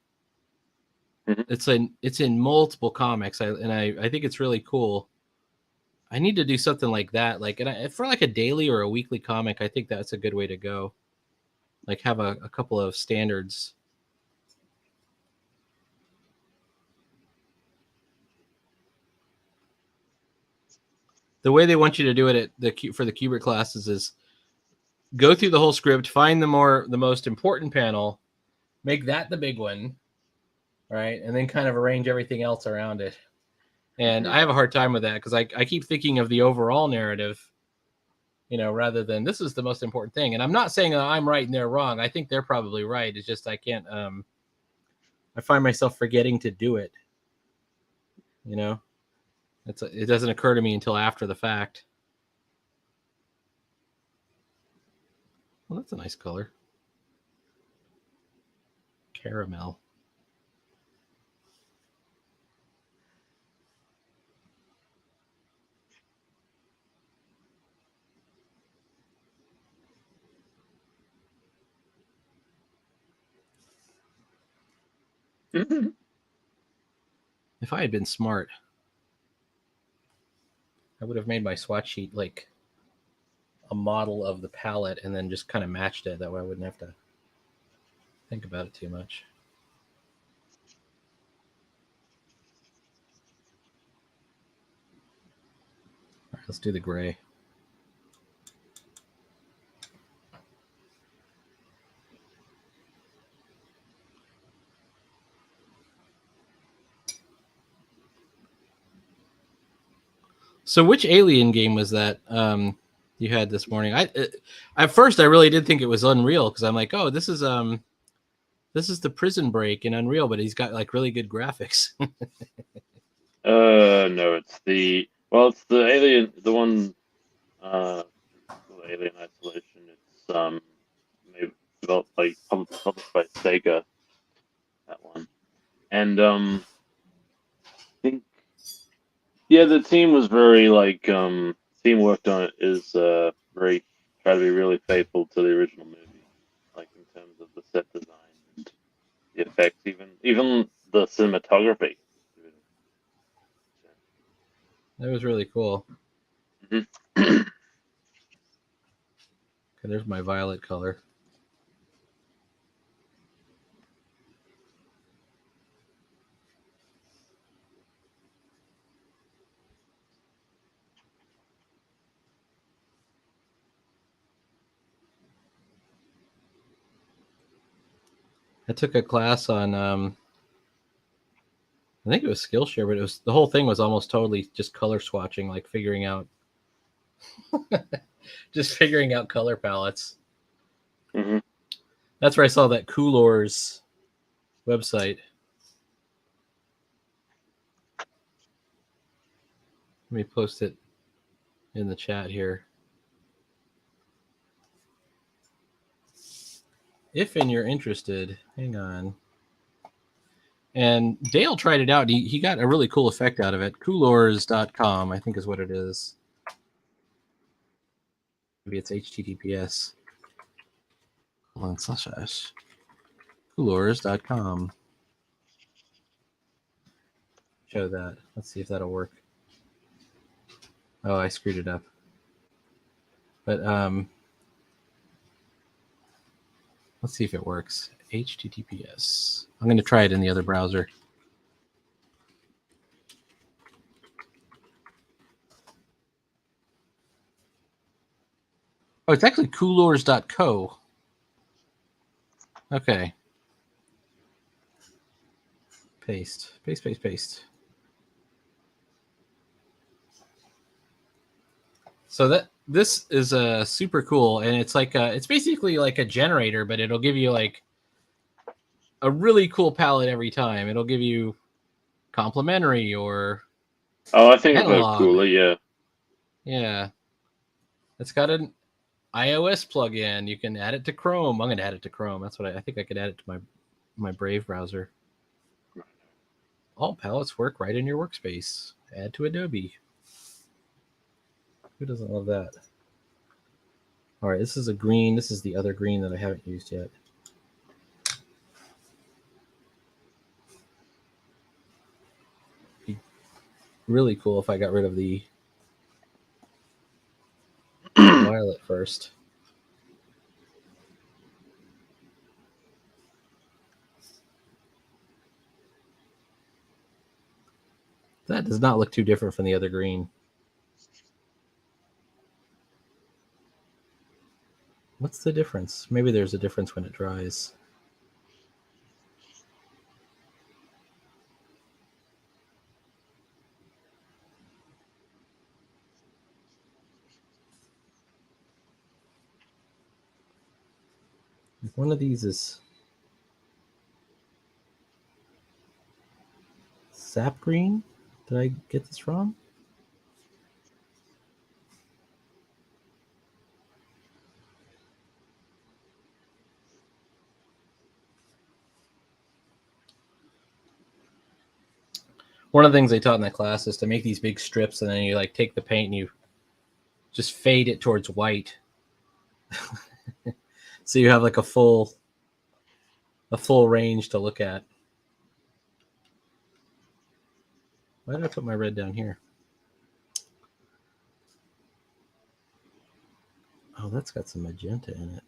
A: It's in multiple comics, I think it's really cool. I need to do something like that, like for like a daily or a weekly comic. I think that's a good way to go. Like have a couple of standards. The way they want you to do it for the Kubert classes is go through the whole script, find the most important panel, make that the big one, right, and then kind of arrange everything else around it. And I have a hard time with that because I keep thinking of the overall narrative, rather than this is the most important thing. And I'm not saying that I'm right and they're wrong. I think they're probably right. It's just I can't. I find myself forgetting to do it. It doesn't occur to me until after the fact. Well, that's a nice color. Caramel. If I had been smart, I would have made my swatch sheet like a model of the palette and then just kind of matched it. That way I wouldn't have to think about it too much. All right, let's do the gray. So which Alien game was that you had this morning? At first I really did think it was Unreal because I'm like, oh, this is the Prison Break in Unreal, but he's got like really good graphics.
B: No, it's the Alien, the one, Alien Isolation. It's maybe developed published by Sega. That one, and I think the team was very team worked on it is very try to be really faithful to the original movie, like in terms of the set design and the effects, even the cinematography.
A: That was really cool. Okay, there's my violet color. I took a class on I think it was Skillshare, but the whole thing was almost totally just color swatching, like figuring out just figuring out color palettes. That's where I saw that Coolor's website. Let me post it in the chat here. If you're interested, hang on. And Dale tried it out. He got a really cool effect out of it. Coolors.com, I think is what it is. Maybe it's HTTPS. Coolors.com. Show that. Let's see if that'll work. Oh, I screwed it up. But let's see if it works. HTTPS. I'm going to try it in the other browser. Oh, it's actually coolors.co. Okay. Paste. So this is super cool, and it's like it's basically like a generator, but it'll give you like a really cool palette every time. It'll give you complementary or
B: Oh, I think I've heard of
A: analog.
B: Cooler. Yeah.
A: Yeah, it's got an iOS plugin. You can add it to Chrome. I'm gonna add it to Chrome. That's what I think I could add it to my Brave browser. All palettes work right in your workspace. Add to Adobe. Who doesn't love that? All right, this is a green. This is the other green that I haven't used yet. Be really cool if I got rid of the violet first. That does not look too different from the other green. What's the difference? Maybe there's a difference when it dries. One of these is sap green. Did I get this wrong? One of the things they taught in that class is to make these big strips, and then you like take the paint and you just fade it towards white, so you have like a full range to look at. Why did I put my red down here? Oh, that's got some magenta in it.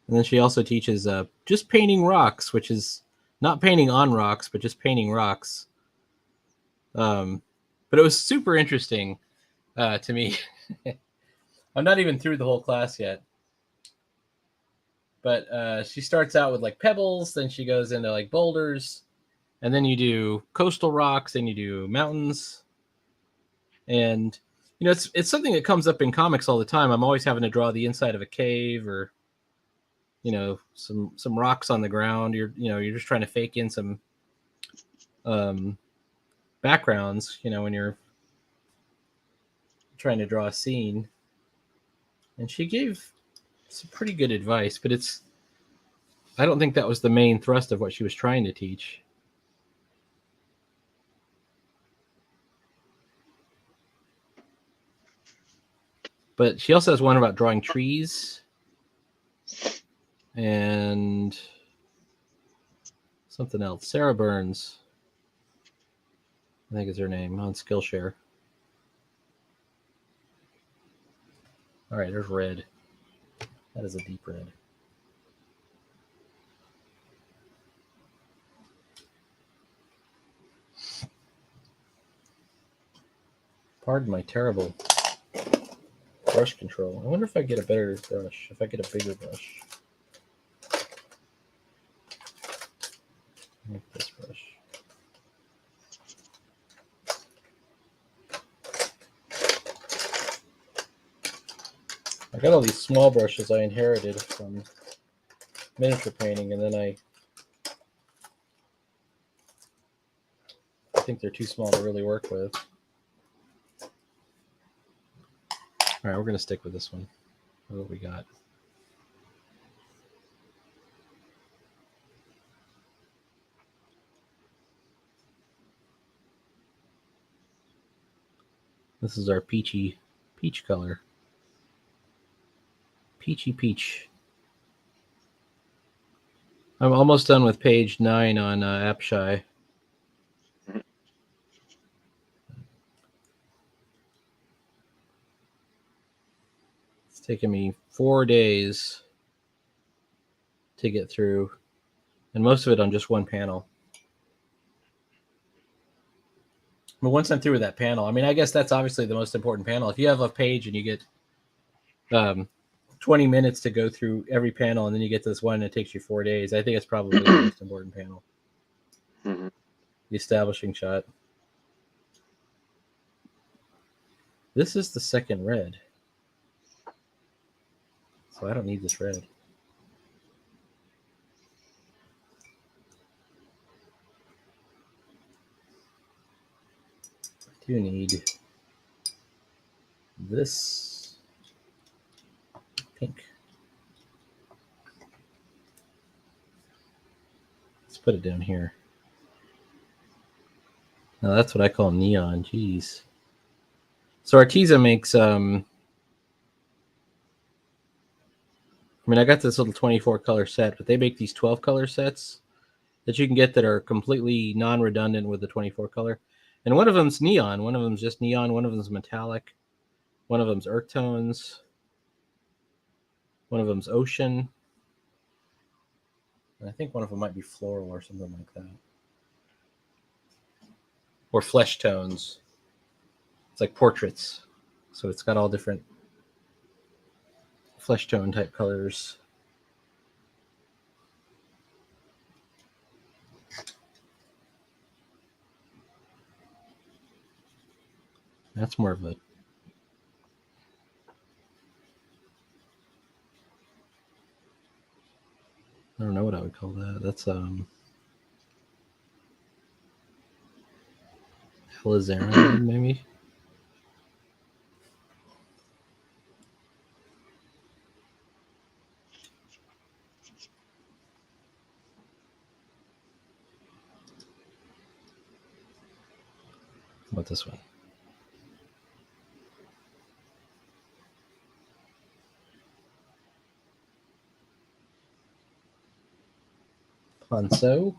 A: And then she also teaches just painting rocks, which is not painting on rocks, but just painting rocks. But it was super interesting to me. I'm not even through the whole class yet. But she starts out with like pebbles, then she goes into like boulders, and then you do coastal rocks, then you do mountains. And you know, it's something that comes up in comics all the time. I'm always having to draw the inside of a cave or some rocks on the ground. You're just trying to fake in some backgrounds, when you're trying to draw a scene. And she gave some pretty good advice, but I don't think that was the main thrust of what she was trying to teach. But she also has one about drawing trees and something else. Sarah Burns, I think is her name, on Skillshare. All right, there's red. That is a deep red. Pardon my terrible brush control. I wonder if I get a better brush, if I get a bigger brush. Like this brush. I got all these small brushes I inherited from miniature painting, and then I think they're too small to really work with. All right, we're going to stick with this one. What we got? This is our peach color. Peachy peach. I'm almost done with page 9 on Apshai. It's taken me 4 days to get through, and most of it on just one panel. But once I'm through with that panel, I mean, I guess that's obviously the most important panel. If you have a page and you get 20 minutes to go through every panel, and then you get to this one and it takes you 4 days. I think it's probably the most important panel.
B: Mm-hmm.
A: The establishing shot. This is the second red. So I don't need this red. I do need this pink. Let's put it down here. Now that's what I call neon. Jeez. So Arteza makes I got this little 24 color set, but they make these 12 color sets that you can get that are completely non-redundant with the 24 color. And one of them's neon, one of them's just neon, one of them's metallic, one of them's earth tones, one of them's ocean. And I think one of them might be floral or something like that. Or flesh tones. It's like portraits. So it's got all different flesh tone type colors. That's more of a I don't know what I would call that. That's alizarin maybe. How about this one? Ponceau.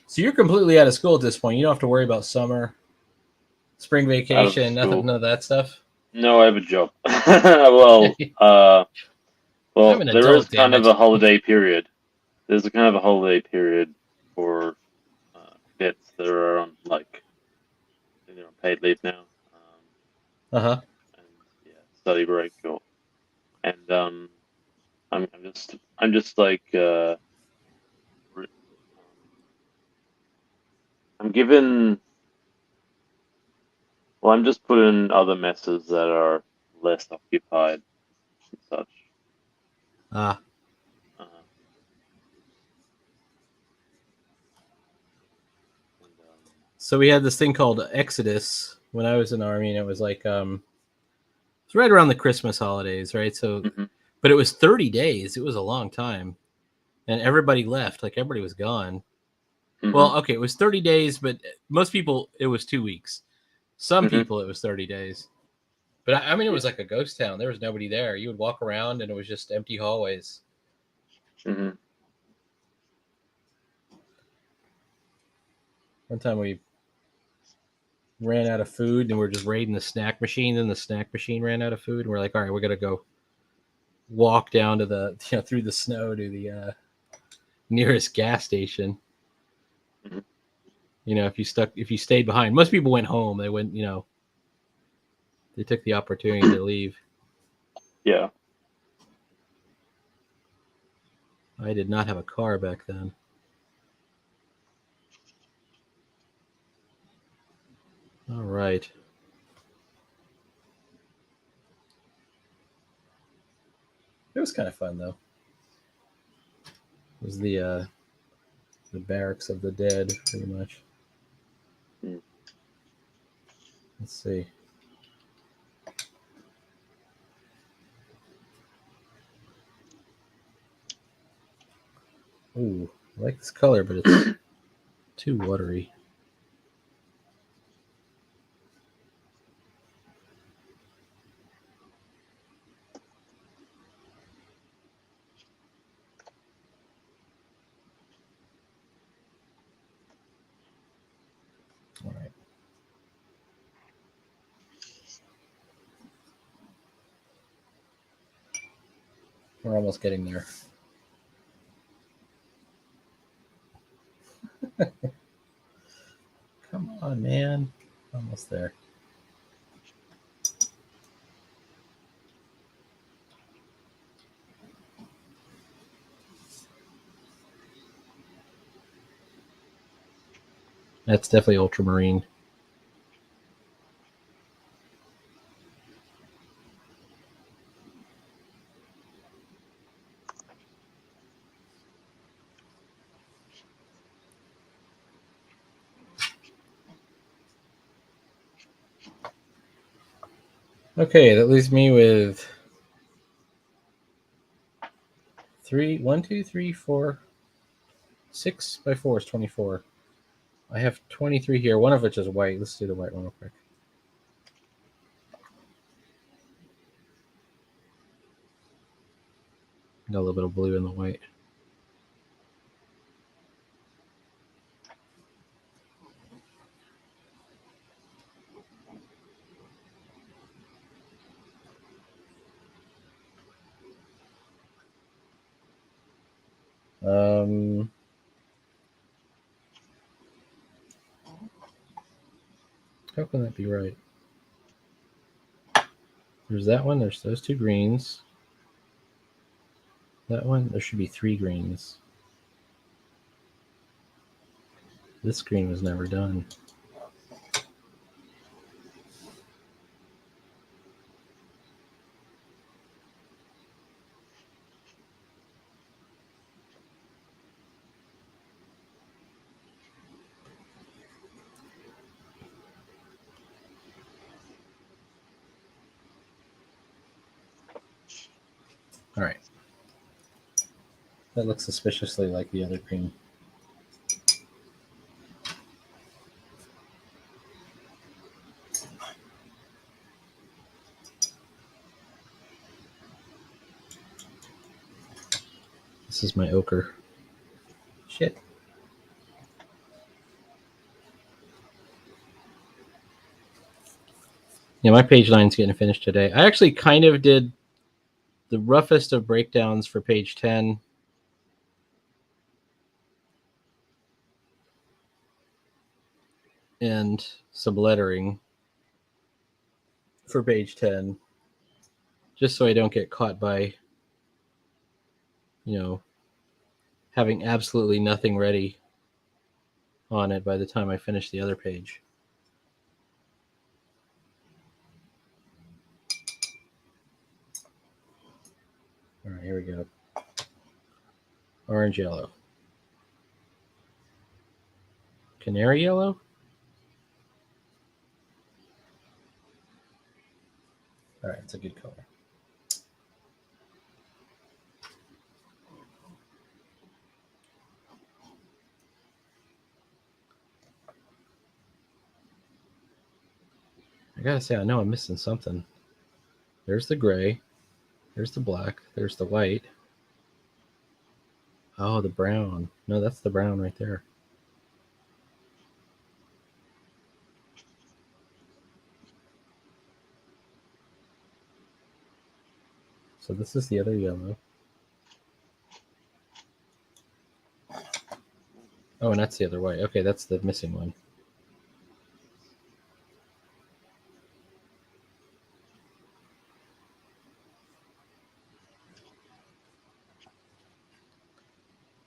A: So you're completely out of school at this point. You don't have to worry about summer, spring
B: Out of
A: vacation, nothing,
B: school.
A: none of that stuff.
B: No, I have a job. Well,
A: I'm an
B: there is
A: adult, damn
B: kind of
A: it.
B: a holiday period. There's a kind of a holiday period for kids that are on paid leave now,
A: Uh-huh.
B: and yeah, study break and I'm just like I'm given. Well, I'm just put in other messes that are less occupied and such.
A: Ah.
B: Uh, and
A: So we had this thing called Exodus when I was in the Army, and it was like it's right around the Christmas holidays, right? So
B: mhm,
A: but it was 30 days. It was a long time. And everybody left, like everybody was gone.
B: mhm,
A: Well, okay, it was 30 days, but most people it was 2 weeks. Some
B: mhm,
A: people it was 30 days. But I mean, it
B: yeah,
A: was like a ghost town. There was nobody there. You would walk around and it was just empty hallways.
B: mhm,
A: One time we ran out of food and we're just raiding the snack machine. Then the snack machine ran out of food. And we're like, all right, we're going to go walk down to through the snow to the nearest gas station.
B: mhm,
A: If you stayed behind, most people went home. They went, they took the opportunity to leave.
B: yeah.
A: I did not have a car back then. All right. It was kind of fun though. It was the barracks of the dead, pretty much.
B: Mm.
A: Let's see. Ooh, I like this color, but it's too watery. All right. We're almost getting there. on, man. Almost there. That's definitely ultramarine. Okay, that leaves me with 1, 2, 3, 4, 6 by 4 is 24. I have 23 here, one of which is white. Let's do the white one real quick. Got a little bit of blue in the white. How can that be right? There's that one. There's those two greens. That one, there should be 3 greens. This green was never done. All right. That looks suspiciously like the other green. This is my ochre. Shit. Yeah, my page line's getting finished today. I actually kind of did the roughest of breakdowns for page 10. And some lettering for page 10. Just so I don't get caught by, having absolutely nothing ready on it by the time I finish the other page. All right, here we go. Orange yellow. Canary yellow? All right, it's a good color. I gotta say, I know I'm missing something. There's the gray. There's the black. There's the white. Oh, the brown. No, that's the brown right there. So this is the other yellow. Oh, and that's the other white. Okay, that's the missing one.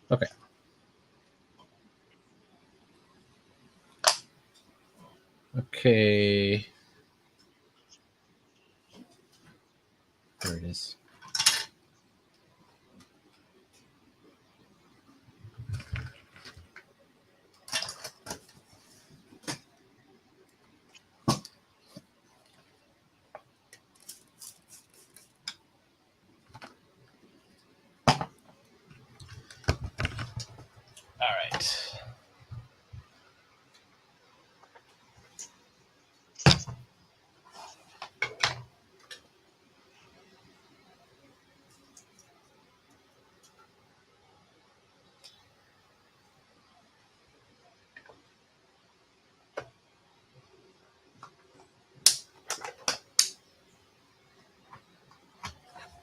A: Okay. Okay. There it is. All right.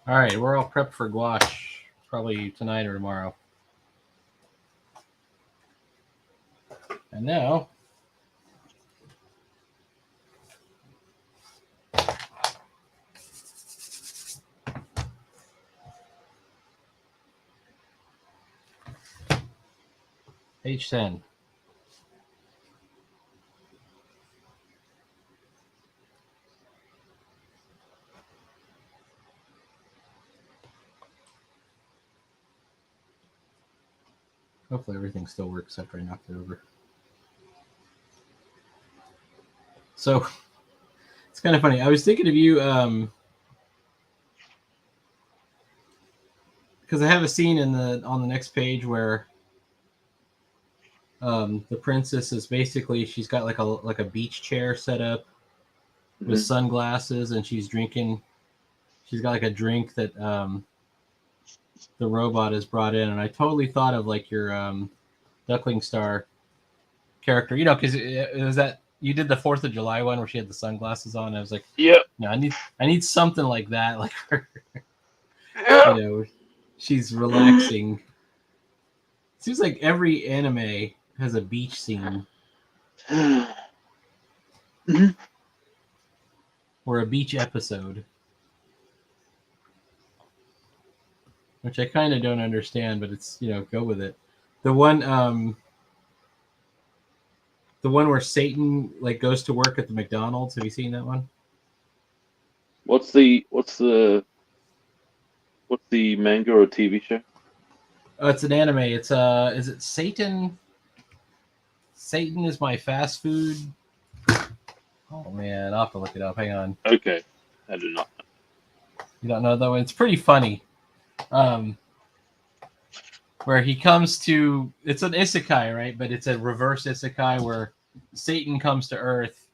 A: All right, we're all prepped for gouache, probably tonight or tomorrow. And now, Page 10. Hopefully everything still works after I knocked it over. So it's kind of funny. I was thinking of you because I have a scene on the next page where the princess is basically, she's got like a beach chair set up with sunglasses, and she's drinking. She's got like a drink that the robot has brought in, and I totally thought of like your Duckling Star character, because it was that you did the 4th of July one where she had the sunglasses on. I was like,
B: Yep.
A: I need something like that, like her,
B: Yep.
A: she's relaxing. Seems like every anime has a beach scene or a beach episode, which I kind of don't understand, but it's go with it. The one where Satan like goes to work at the McDonald's. Have you seen that one?
B: What's the manga or TV show?
A: Oh, it's an anime. It's is it Satan? Satan is my fast food. Oh man, I'll have to look it up. Hang on.
B: Okay, I do not.
A: You don't know though. It's pretty funny. Where he comes to, it's an isekai, right? But it's a reverse isekai where Satan comes to Earth,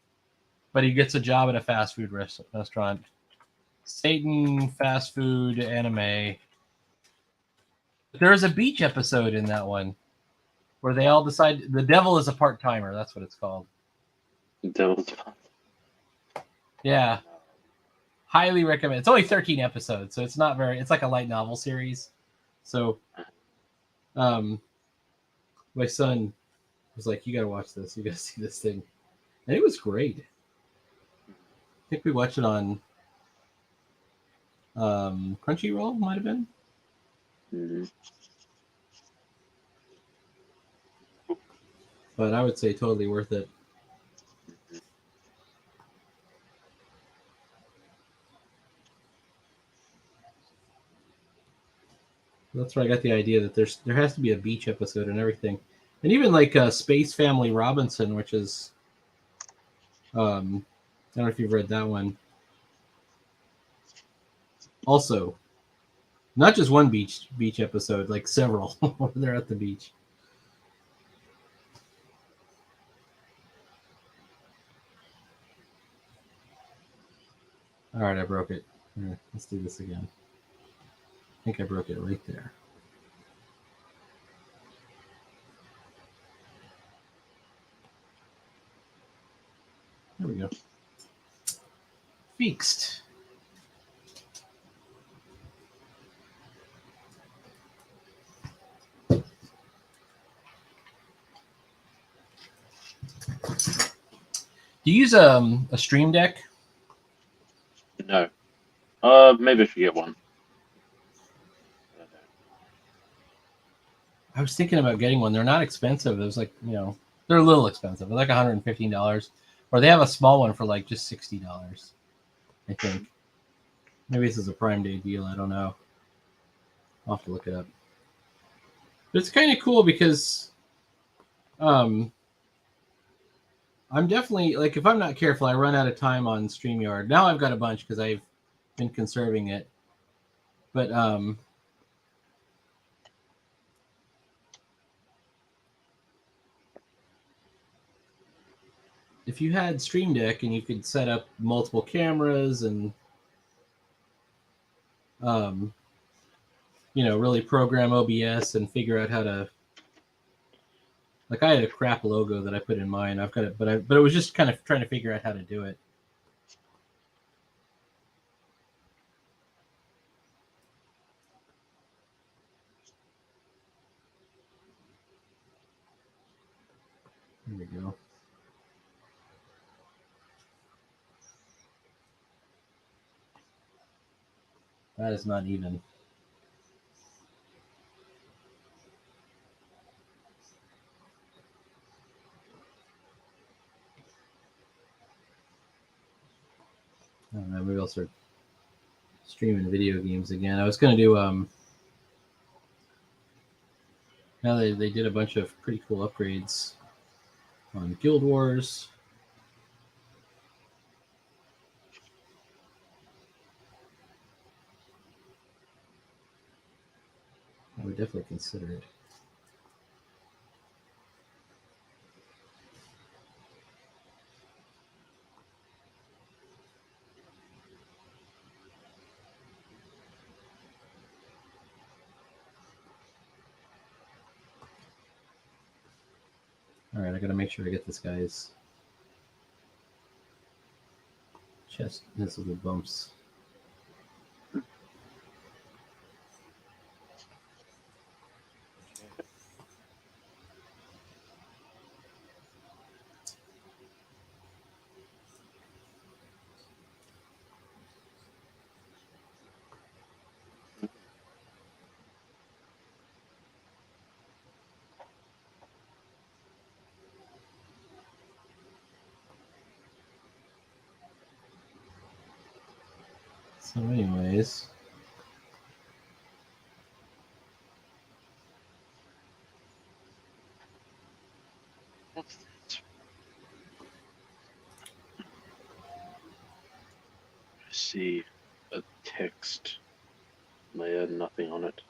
A: but he gets a job at a fast food restaurant. Satan fast food anime. There's a beach episode in that one where they all decide the devil is a part timer. That's what it's called.
B: Devil's
A: Yeah, highly recommend. It's only 13 episodes, so it's not very. It's like a light novel series. So, my son was like, "You got to watch this. You got to see this thing," and it was great. I think we watched it on Crunchyroll, might have been.
B: Mm-hmm.
A: But I would say totally worth it. That's where I got the idea that there has to be a beach episode and everything, and even like Space Family Robinson, which is I don't know if you've read that one. Also, not just one beach episode, like several where they're at the beach. All right, I broke it. Right, let's do this again. I think I broke it right there. There we go. Fixed. Do you use a Stream Deck?
B: No. Maybe I should get one.
A: I was thinking about getting one. They're not expensive. It was like, they're a little expensive. They're like $115. Or they have a small one for like just $60, I think. Maybe this is a Prime Day deal. I don't know. I'll have to look it up. But it's kind of cool because I'm definitely, like, if I'm not careful, I run out of time on StreamYard. Now I've got a bunch because I've been conserving it. But if you had Stream Deck and you could set up multiple cameras and really program OBS and figure out how to, like, I had a crap logo that I put in mine. I've got it, but it was just kind of trying to figure out how to do it. There we go. That is not even. don't know, maybe I'll start streaming video games again. I was going to do now they did a bunch of pretty cool upgrades on Guild Wars. I would definitely consider it. All right, I got to make sure I get this guy's chest has little bumps. So, anyways,
B: What's this? I see a text. I had nothing on it.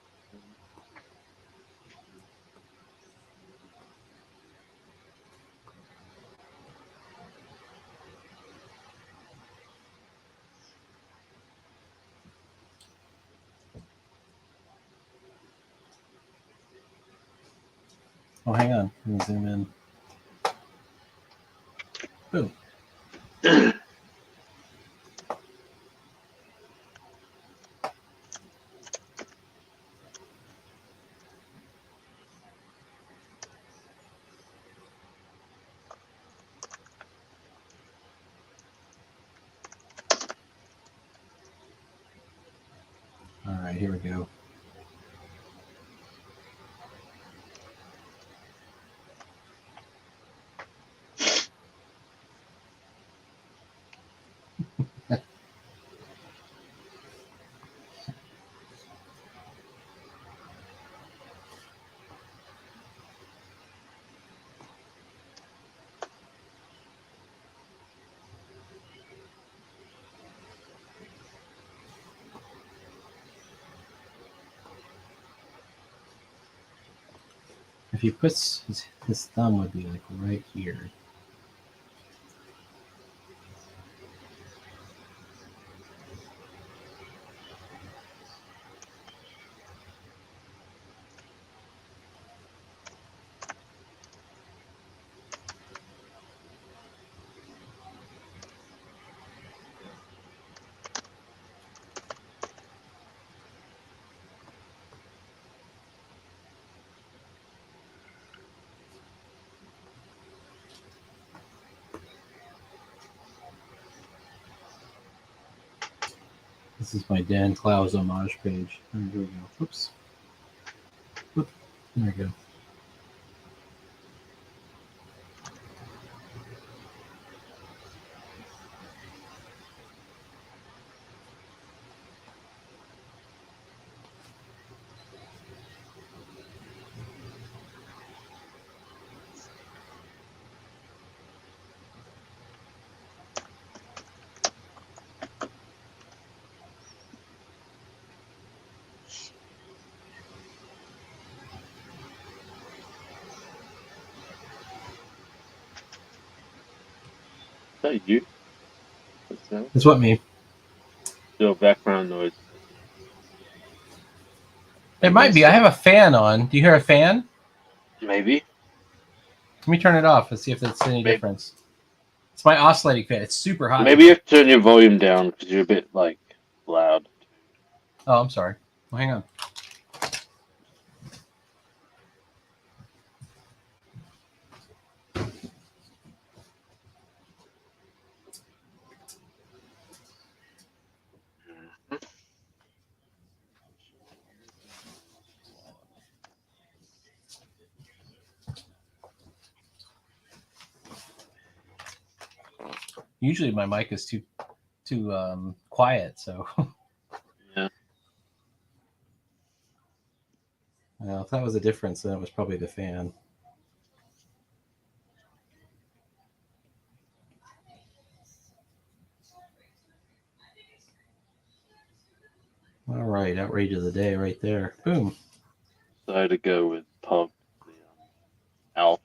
A: oh, hang on, let me zoom in. Boom. All right, here we go. If he puts his thumb would be like right here. This is my Dan Clowes homage page. Here we go. Oops. Oop. There we go.
B: Is that you? What's that?
A: It's what me.
B: No background noise.
A: It might be. I have a fan on. Do you hear a fan?
B: Maybe.
A: Let me turn it off and see if that's any
B: Maybe.
A: difference. It's my oscillating fan. It's super hot.
B: Maybe you have to turn your volume down because you're a bit like loud.
A: Oh, I'm sorry. Well, hang on. Usually my mic is too quiet. So
B: Yeah.
A: well, if that was a difference, then it was probably the fan. All right, outrage of the day right there. Boom.
B: So I had to go with Pug, the Alf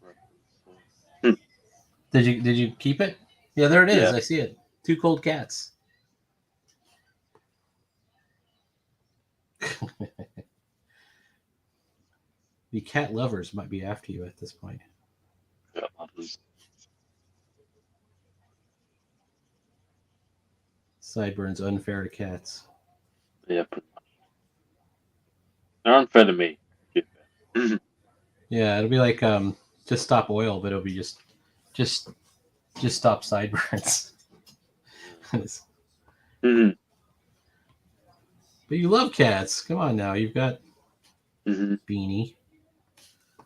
B: reference. So.
A: Did you keep it? Yeah, there it is.
B: Yeah.
A: I see it. Two cold cats. The cat lovers might be after you at this point.
B: Got others.
A: Sideburns unfair to cats.
B: Yeah, pretty much. They're unfair to me. To be fair.
A: Yeah, it'll be like just stop oil, but it'll be just just stop sideburns. But
B: Mhm.
A: you love cats. Come on now, you've got
B: Mhm.
A: Beanie.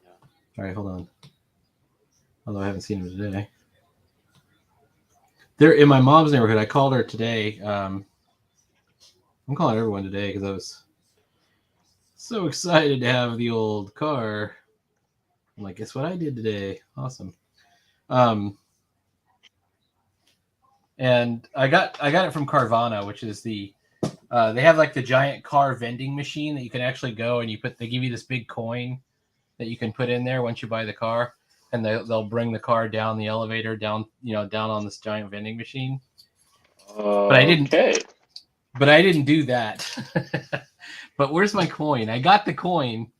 B: Yeah.
A: All right, hold on. Although I haven't seen him today. They're in my mom's neighborhood. I called her today. I'm calling everyone today because I was so excited to have the old car. I'm like, guess what I did today? Awesome. Um, and I got it from Carvana, which is they have like the giant car vending machine that you can actually go and they give you this big coin that you can put in there once you buy the car, and they'll bring the car down the elevator down down on this giant vending machine. But I didn't
B: Okay.
A: but I didn't do that. But where's my coin? I got the coin.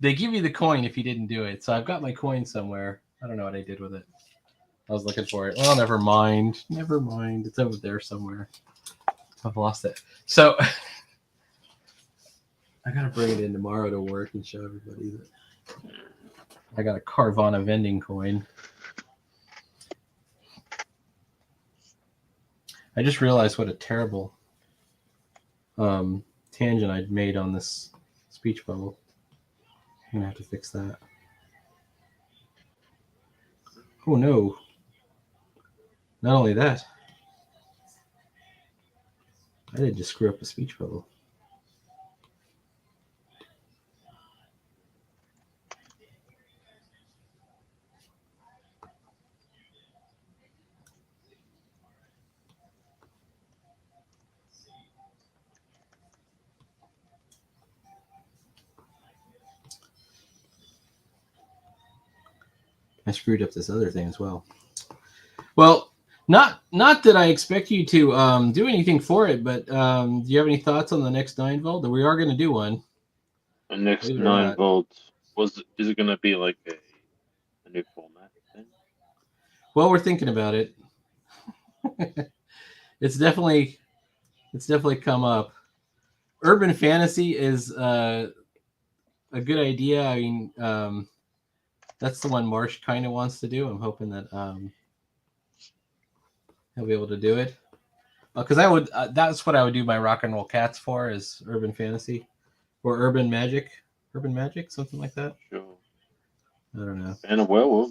A: They give you the coin if you didn't do it. So I've got my coin somewhere. I don't know what I did with it. I was looking for it. Well, never mind. Never mind. It's over there somewhere. I've lost it. So I gotta bring it in tomorrow to work and show everybody that I got a Carvana vending coin. I just realized what a terrible tangent I'd made on this speech bubble. I'm gonna have to fix that. Oh no. Not only that, I did just screw up a speech bubble. I screwed up this other thing as well. Well, not that I expect you to do anything for it, but do you have any thoughts on the next 9 volt? We are going to do one,
B: The next
A: believe it or
B: 9
A: not.
B: volts is it going to be like a new format thing?
A: Well, we're thinking about it. it's definitely come up. Urban fantasy is a good idea. I mean, that's the one Marsh kind of wants to do. I'm hoping that he'll be able to do it. Because I would, that's what I would do my rock and roll cats for is urban fantasy or urban magic, something like that.
B: Sure.
A: I don't know.
B: And a werewolf.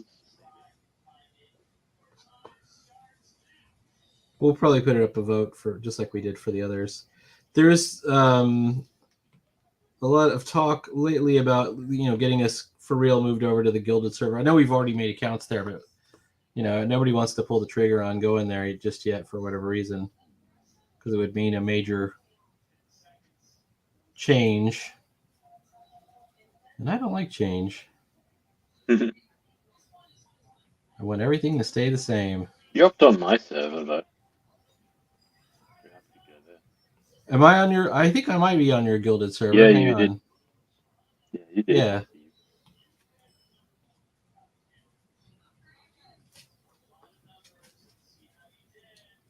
A: We'll probably put it up a vote for just like we did for the others. There's a lot of talk lately about getting us for real moved over to the Gilded server. I know we've already made accounts there, but nobody wants to pull the trigger on going there just yet for whatever reason, because it would mean a major change, and I don't like change. I want everything to stay the same.
B: You hopped on my server though. You have to go there.
A: Am I on your? I think I might be on your Gilded server.
B: Yeah,
A: Hang
B: you did.
A: on.
B: Yeah, you did.
A: Yeah.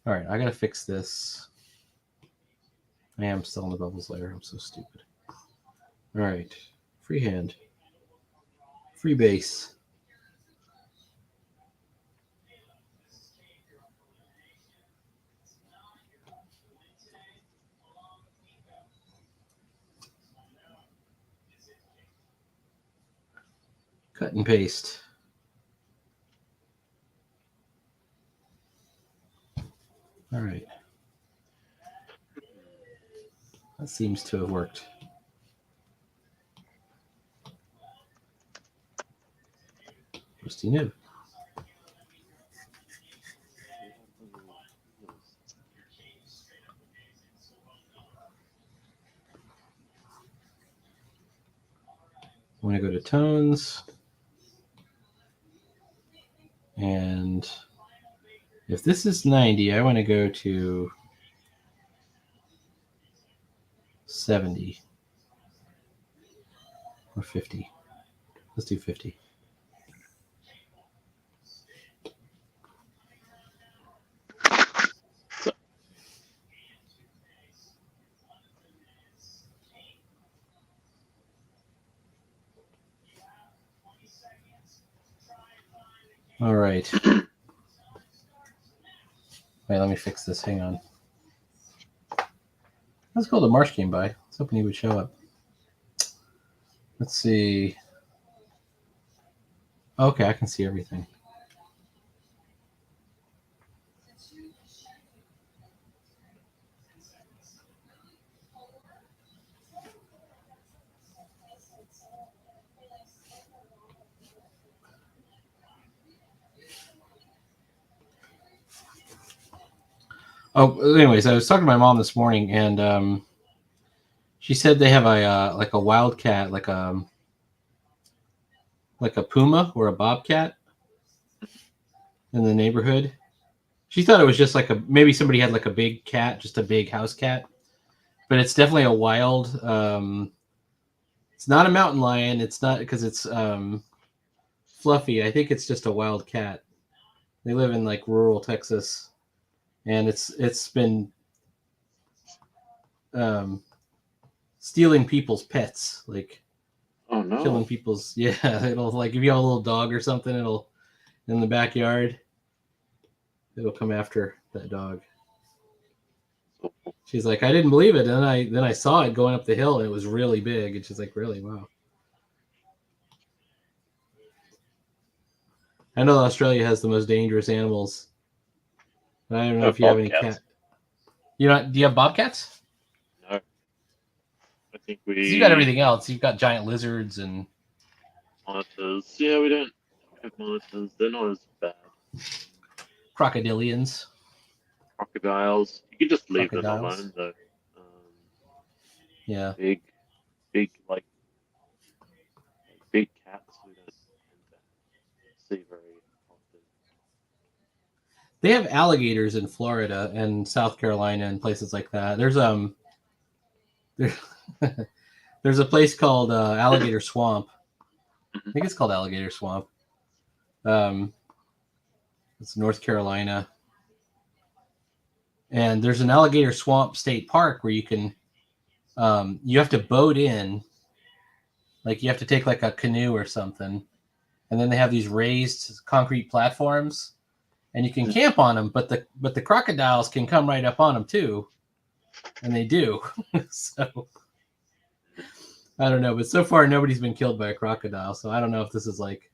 A: All right, I gotta fix this. I am still in the bubbles layer. I'm so stupid. All right, freehand, free base. Cut and paste. All right. That seems to have worked. Rusty new. I want to go to tones. And if this is 90, I want to go to 70 or 50. Let's do 50. All right. Wait, let me fix this. Hang on. That's cool. The Marsh came by. I was hoping he would show up. Let's see. Okay, I can see everything. Oh, anyways, I was talking to my mom this morning, and she said they have a like a wildcat, like a puma or a bobcat in the neighborhood. She thought it was just like maybe somebody had like a big cat, just a big house cat, but it's definitely a wild. It's not a mountain lion. It's not because it's fluffy. I think it's just a wild cat. They live in like rural Texas, and it's been um, stealing people's pets, like
B: Oh no!
A: killing people's. Yeah, it'll like if you have a little dog or something, it'll in the backyard, it'll come after that dog. She's like, I didn't believe it, and then I saw it going up the hill, and it was really big, and she's like, really, wow. I know Australia has the most dangerous animals. But I don't know if you have any
B: Bobcats.
A: cat. You know, do you have bobcats?
B: No, I think
A: Because you got
B: we
A: everything else. You've got giant lizards and
B: monitors. Yeah, we don't have monitors. They're not as bad.
A: crocodilians.
B: Crocodiles. You could just leave them
A: Crocodiles.
B: alone though.
A: Yeah.
B: Big, like big cats. We don't tend to see very often.
A: They have alligators in Florida and South Carolina and places like that. There, there's a place called Alligator Swamp. I think it's called Alligator Swamp. Um, it's North Carolina, and there's an Alligator Swamp State Park where you have to boat in, like you have to take like a canoe or something, and then they have these raised concrete platforms, and you can camp on them. But the crocodiles can come right up on them too, and they do. So I don't know, but so far nobody's been killed by a crocodile. So I don't know if this is like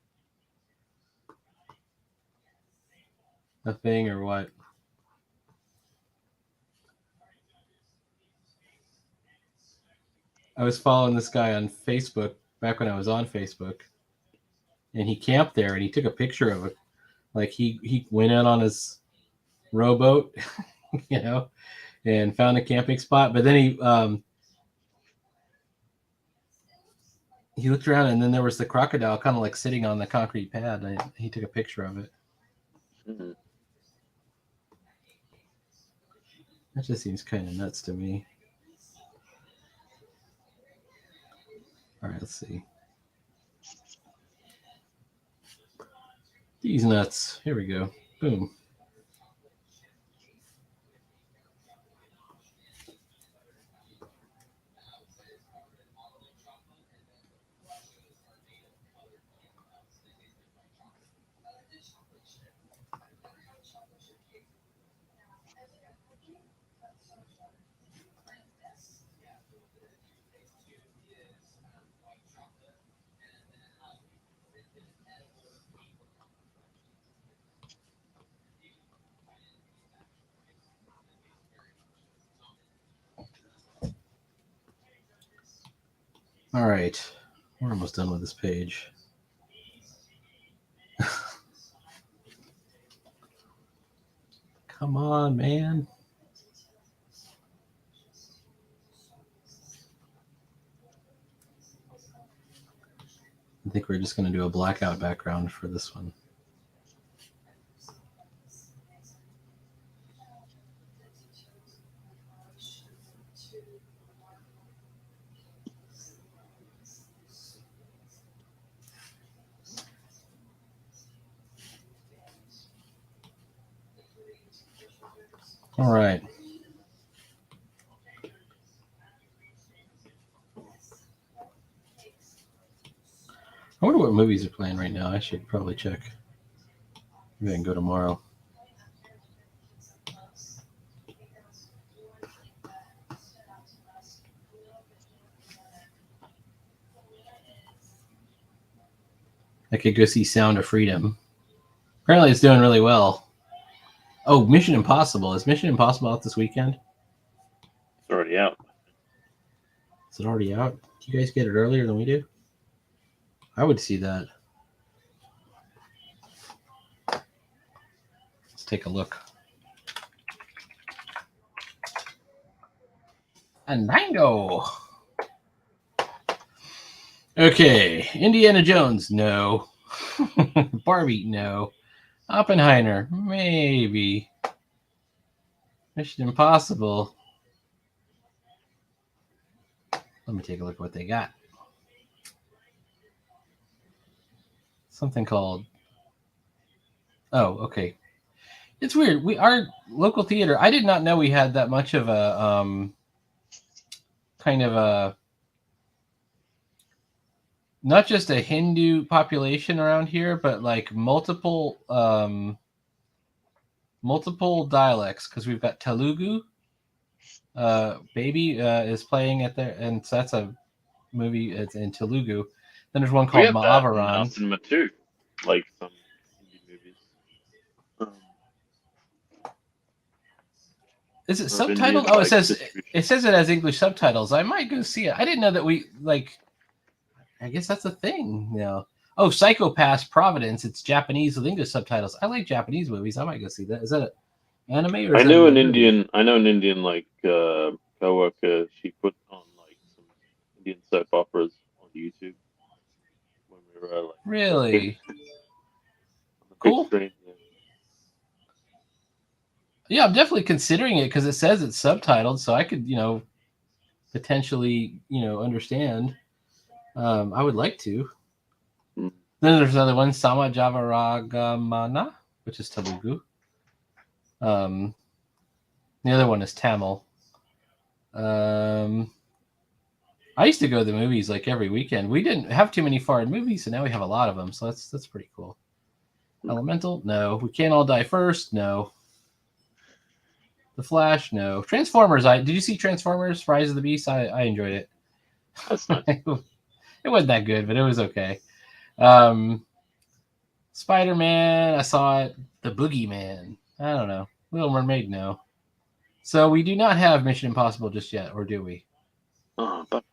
A: a thing or what. I was following this guy on Facebook back when I was on Facebook, and he camped there and he took a picture of it. Like he went out on his rowboat, you know, and found a camping spot. But then he looked around and then there was the crocodile kind of like sitting on the concrete pad. And he took a picture of it.
B: Mm-hmm.
A: That just seems kind of nuts to me. All right, let's see. These nuts. Here we go. Boom. All right, we're almost done with this page. Come on, man. I think we're just going to do a blackout background for this one. All right. I wonder what movies are playing right now. I should probably check. Maybe I can go tomorrow. I could go see Sound of Freedom. Apparently, it's doing really well. Oh, Mission Impossible. Is Mission Impossible out this weekend?
B: It's already out.
A: Is it already out? Do you guys get it earlier than we do? I would see that. Let's take a look. And bingo! Okay, Indiana Jones, no. Barbie, no. Oppenheimer, maybe. Mission Impossible. Let me take a look at what they got. Something called. Oh, okay. It's weird. Our local theater. I did not know we had that much of a kind of a not just a Hindu population around here, but like multiple dialects, because we've got Telugu. Baby is playing at there, and so that's a movie. It's in Telugu. Then there's one
B: We
A: called
B: have that in our
A: Maavaran.
B: cinema too, like some Hindi movies.
A: Is it
B: Of Indian,
A: subtitled? Oh,
B: like, distribution.
A: it says it has English subtitles. I might go see it. I didn't know that we like. I guess that's a thing, you know. Oh, Psychopath Providence. It's Japanese with English subtitles. I like Japanese movies. I might go see that. Is that an anime or is
B: I
A: that
B: know
A: a
B: an
A: movie?
B: Indian. I know an Indian like coworker. She put on like some Indian soap operas on YouTube when we were like
A: Really
B: kids on the big
A: cool.
B: screen. Yeah.
A: Yeah, I'm definitely considering it because it says it's subtitled, so I could, potentially, understand. I would like to.
B: Mm.
A: Then there's another one, Sama Javaragamana, which is Telugu. The other one is Tamil. I used to go to the movies like every weekend. We didn't have too many foreign movies, so now we have a lot of them. So that's pretty cool. Elemental? No. We Can't All Die First? No. The Flash? No. Transformers? Did you see Transformers: Rise of the Beast? I enjoyed it.
B: That's nice.
A: It wasn't that good, but it was okay. Spider-Man, I saw it. The Boogeyman, I don't know. Little Mermaid, no. So we do not have Mission Impossible just yet, or do we?
B: But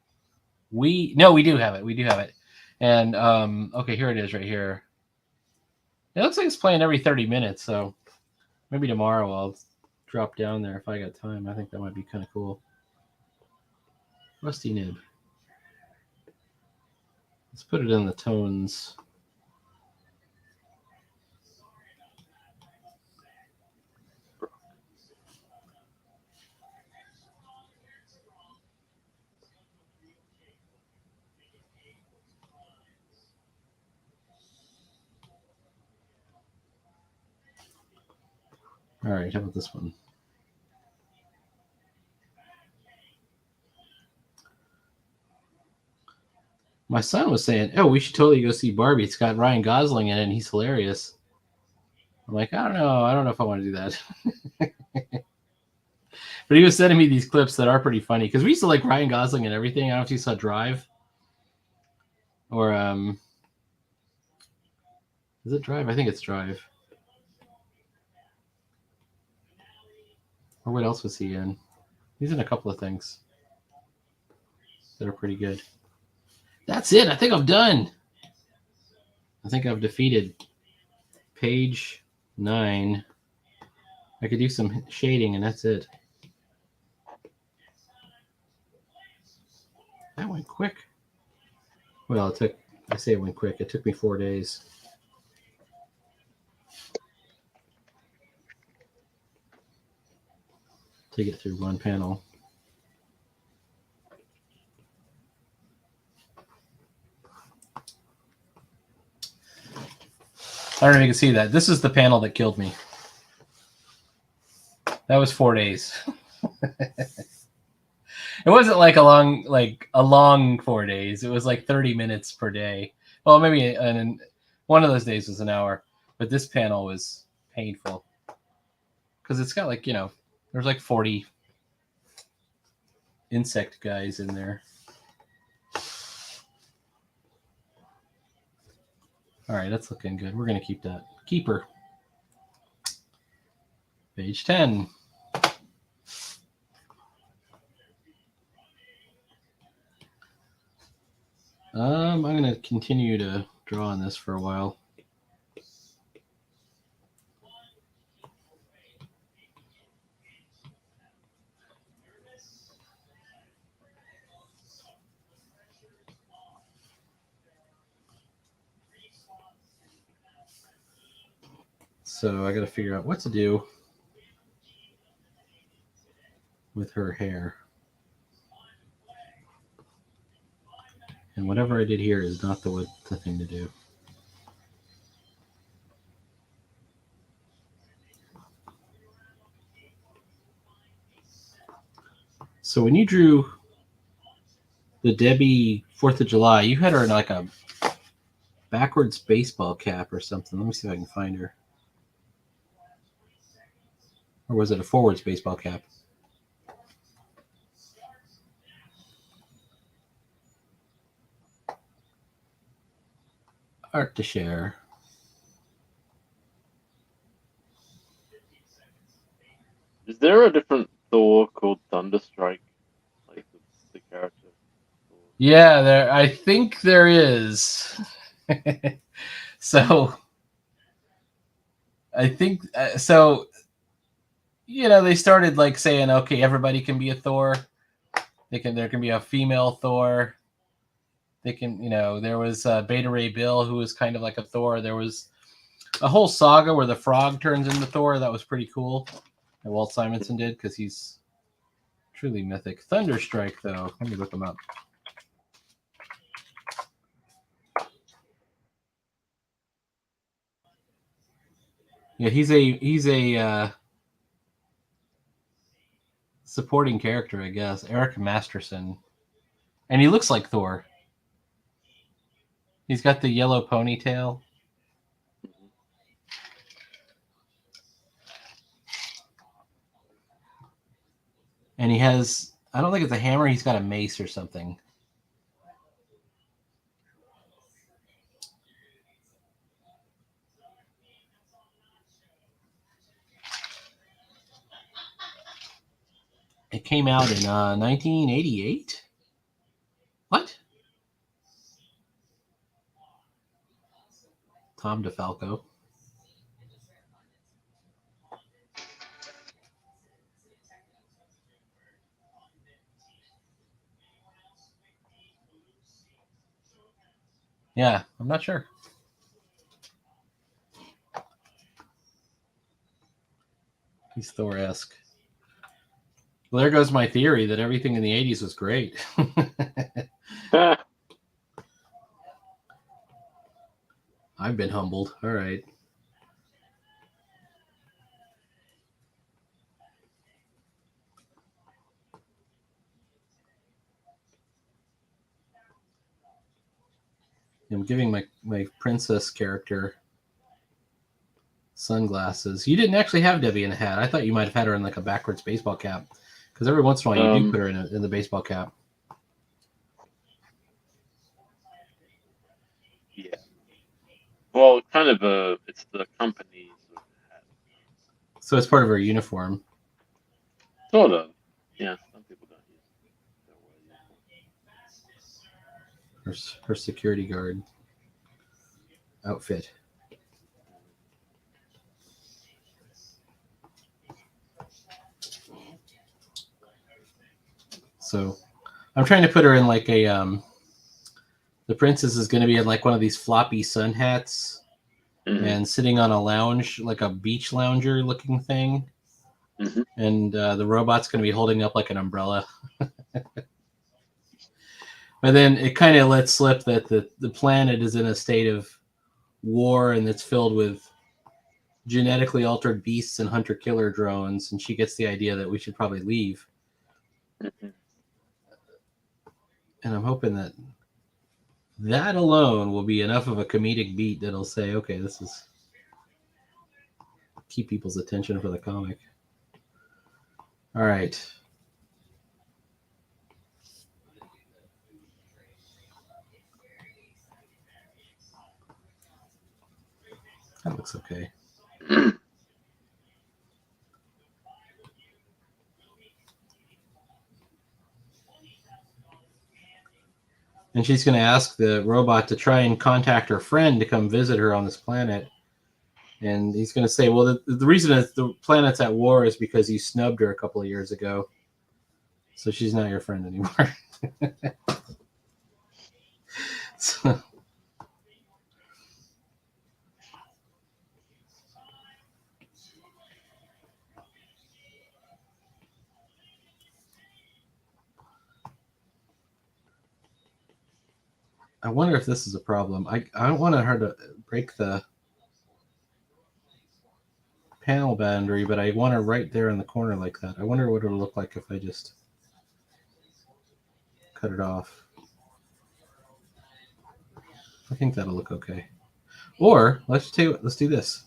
A: We do have it. We do have it. And okay, here it is right here. It looks like it's playing every 30 minutes, so maybe tomorrow I'll drop down there if I got time. I think that might be kind of cool. Rusty nib. Let's put it in the tones. All right, how about this one? My son was saying, "Oh, we should totally go see Barbie. It's got Ryan Gosling in it, and he's hilarious." I'm like, I don't know. I don't know if I want to do that. But he was sending me these clips that are pretty funny because we used to like Ryan Gosling and everything. I don't know if you saw Drive or is it Drive? I think it's Drive. Or what else was he in? He's in a couple of things that are pretty good. That's it. I think I'm done. I think I've defeated page 9. I could do some shading, and that's it. That went quick. Well, I say it went quick. It took me 4 days. To get through one panel. I don't know if you can see that. This is the panel that killed me. That was 4 days. It wasn't like a long 4 days. It was like 30 minutes per day. Well, maybe one of those days was an hour, but this panel was painful because it's got there's like 40 insect guys in there. All right, that's looking good. We're gonna keep that. Keeper. Page 10. I'm gonna continue to draw on this for a while. So I got to figure out what to do with her hair. And whatever I did here is not the thing to do. So when you drew the Debbie 4th of July, you had her in like a backwards baseball cap or something. Let me see if I can find her. Or was it a forwards baseball cap? Art to share.
B: Is there a different Thor called Thunderstrike? Like the character?
A: Yeah, I think there is. So I think so. They started like saying, okay, everybody can be a Thor. There can be a female Thor. They can, there was Beta Ray Bill, who was kind of like a Thor. There was a whole saga where the frog turns into Thor. That was pretty cool. That Walt Simonson did, because he's truly mythic. Thunderstrike, though. Let me look him up. Yeah, he's a supporting character, I guess. Eric Masterson. And he looks like Thor. He's got the yellow ponytail. And he has, I don't think it's a hammer, he's got a mace or something. It came out in 1988? What? Tom DeFalco. Yeah, I'm not sure. He's Thor-esque. Well, there goes my theory that everything in the 80s was great. I've been humbled. All right. I'm giving my princess character sunglasses. You didn't actually have Debbie in a hat. I thought you might have had her in like a backwards baseball cap, because every once in a while you do put her in the baseball cap.
B: Yeah. Well, kind of it's the company's hat.
A: So it's part of her uniform.
B: Sort of. Yeah, some people don't use it.
A: her security guard outfit. So I'm trying to put her in like a the princess is going to be in like one of these floppy sun hats and sitting on a lounge, like a beach lounger looking thing.
B: Mm-hmm.
A: And the robot's going to be holding up like an umbrella. But then it kind of lets slip that the planet is in a state of war and it's filled with genetically altered beasts and hunter-killer drones, and she gets the idea that we should probably leave.
B: Mm-hmm.
A: And I'm hoping that that alone will be enough of a comedic beat that'll say, okay, this is keep people's attention for the comic. All right. That looks okay. And she's going to ask the robot to try and contact her friend to come visit her on this planet. And he's going to say, well, the reason that the planet's at war is because you snubbed her a couple of years ago. So she's not your friend anymore. So, I wonder if this is a problem. I don't want her to break the panel boundary, but I want her right there in the corner like that. I wonder what it'll look like if I just cut it off. I think that'll look okay. Or let's do this.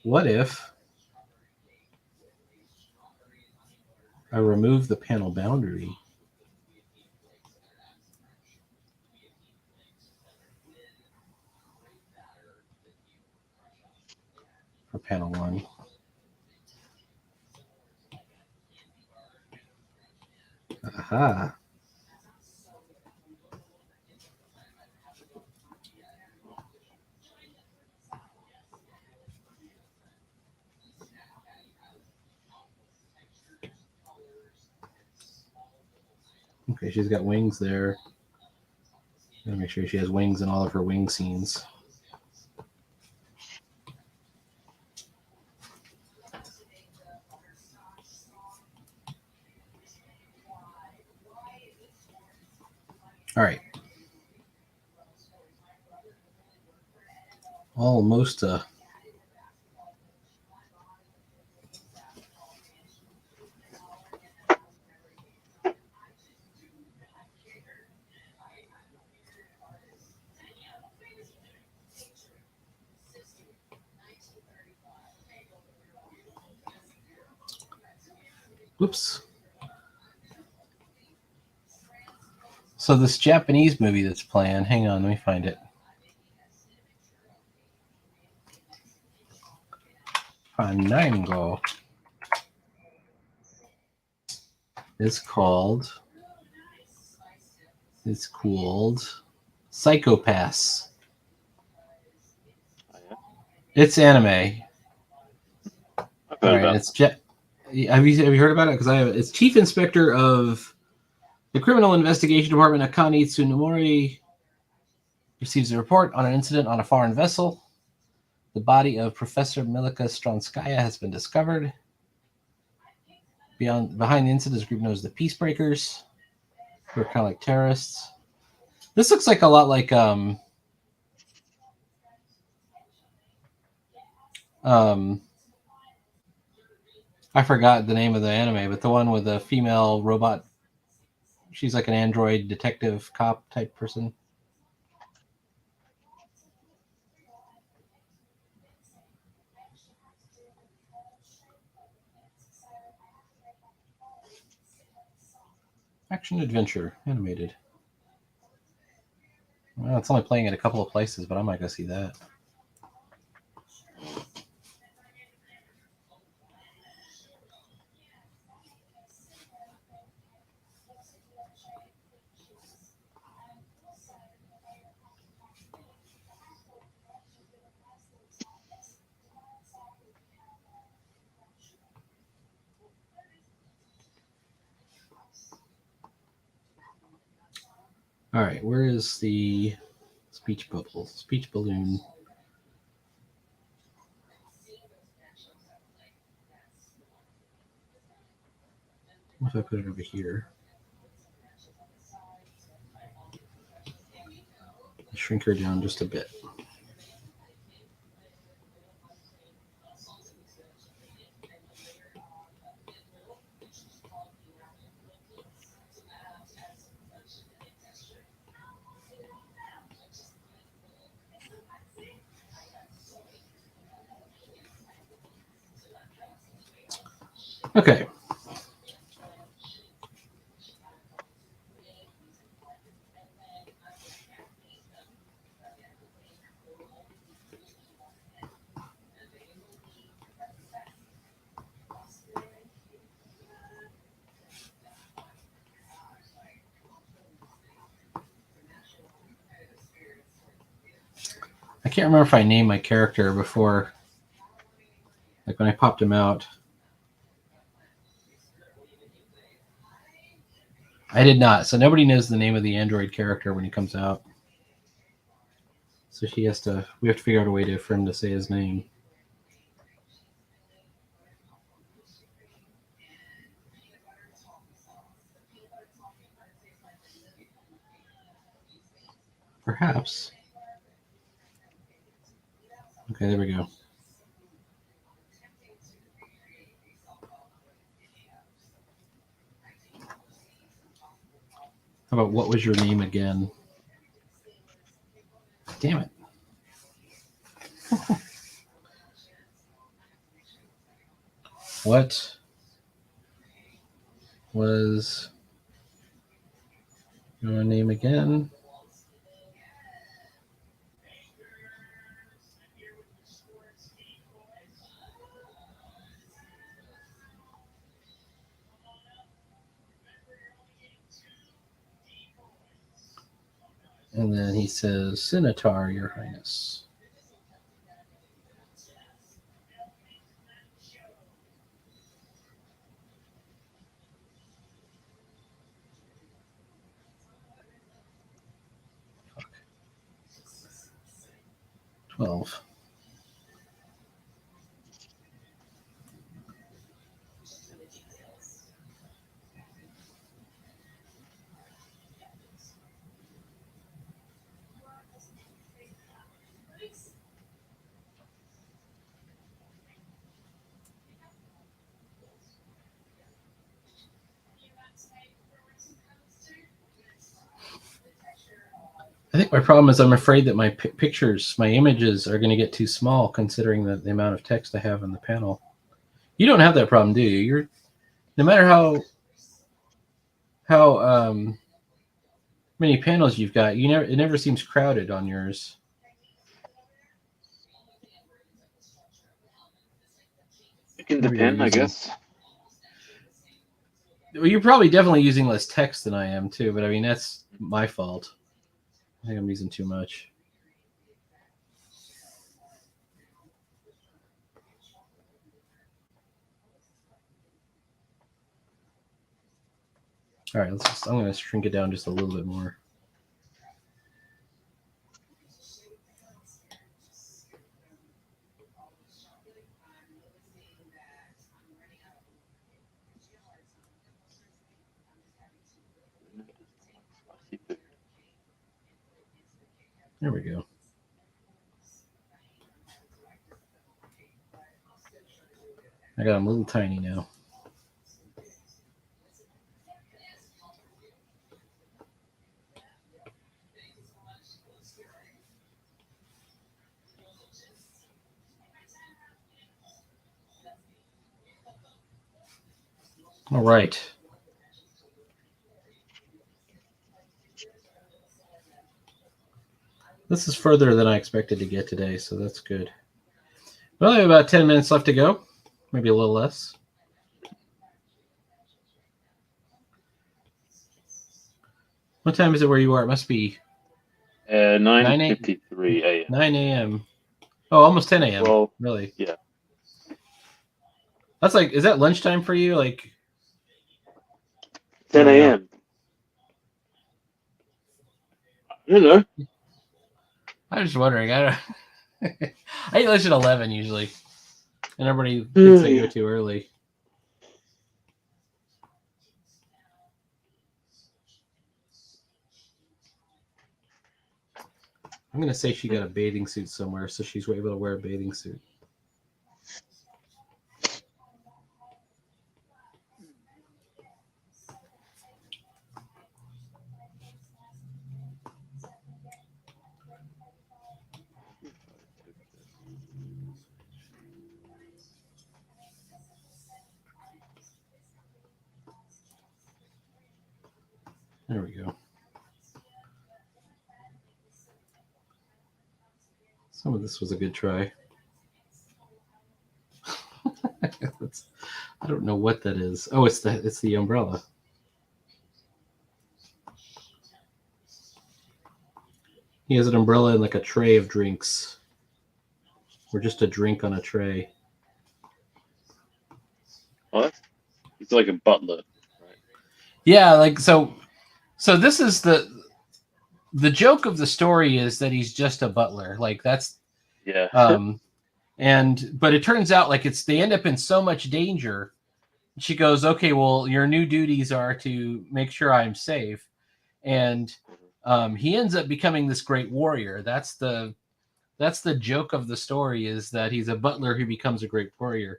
A: What if I remove the panel boundary? For panel 1. Aha. Okay, she's got wings there. Gotta make sure she has wings in all of her wing scenes. All right. Almost Whoops. So this Japanese movie that's playing, hang on, let me find it. Fandango. It's called Psychopaths.
B: Oh, yeah.
A: It's anime.
B: I've
A: All
B: heard
A: right,
B: about
A: it's have you heard about it? Because it's Chief Inspector of the Criminal Investigation Department Akane Tsunemori receives a report on an incident on a foreign vessel. The body of Professor Milika Stronskaya has been discovered. Behind the incident, this group knows the Peacebreakers, who are kind of like terrorists. This looks like a lot like I forgot the name of the anime, but the one with the female robot. She's like an android detective cop type person. Action adventure animated. Well, it's only playing at a couple of places, but I might go see that. All right, where is the speech bubble? Speech balloon. What if I put it over here? Shrink her down just a bit. Okay. I can't remember if I named my character before, like when I popped him out. I did not, so nobody knows the name of the android character when he comes out. So we have to figure out a way for him to say his name. Perhaps. Okay, there we go. How about what was your name again? Damn it. What was your name again? And then he says, Senator, Your Highness. Fuck. 12. I think my problem is I'm afraid that my pictures, my images are going to get too small considering the amount of text I have in the panel. You don't have that problem, do you? You're no matter how many panels you've got, it never seems crowded on yours.
B: It can depend, I guess.
A: Well, you're probably definitely using less text than I am too, but I mean that's my fault. I think I'm using too much. All right, I'm going to shrink it down just a little bit more. There we go. I got them a little tiny now. All right. This is further than I expected to get today, so that's good. Well, I have about 10 minutes left to go, maybe a little less. What time is it where you are? It must be
B: 9:53 a.m.
A: 9 a.m. Oh, almost 10 a.m.
B: Well,
A: really?
B: yeah.
A: That's like, is that lunchtime for you? Like
B: 10 a.m. You know.
A: I'm just wondering. I don't. I eat lunch at 11 usually, and everybody thinks I go too early. I'm gonna say she got a bathing suit somewhere, so she's able to wear a bathing suit. There we go. Some of this was a good try. I don't know what that is. Oh, it's the umbrella. He has an umbrella and like a tray of drinks, or just a drink on a tray.
B: What? He's like a butler, right?
A: Yeah, like so. So this is the joke of the story is that he's just a butler. Like that's
B: Yeah.
A: but it turns out like they end up in so much danger. She goes, okay, well, your new duties are to make sure I'm safe, and he ends up becoming this great warrior. That's the joke of the story is that he's a butler who becomes a great warrior,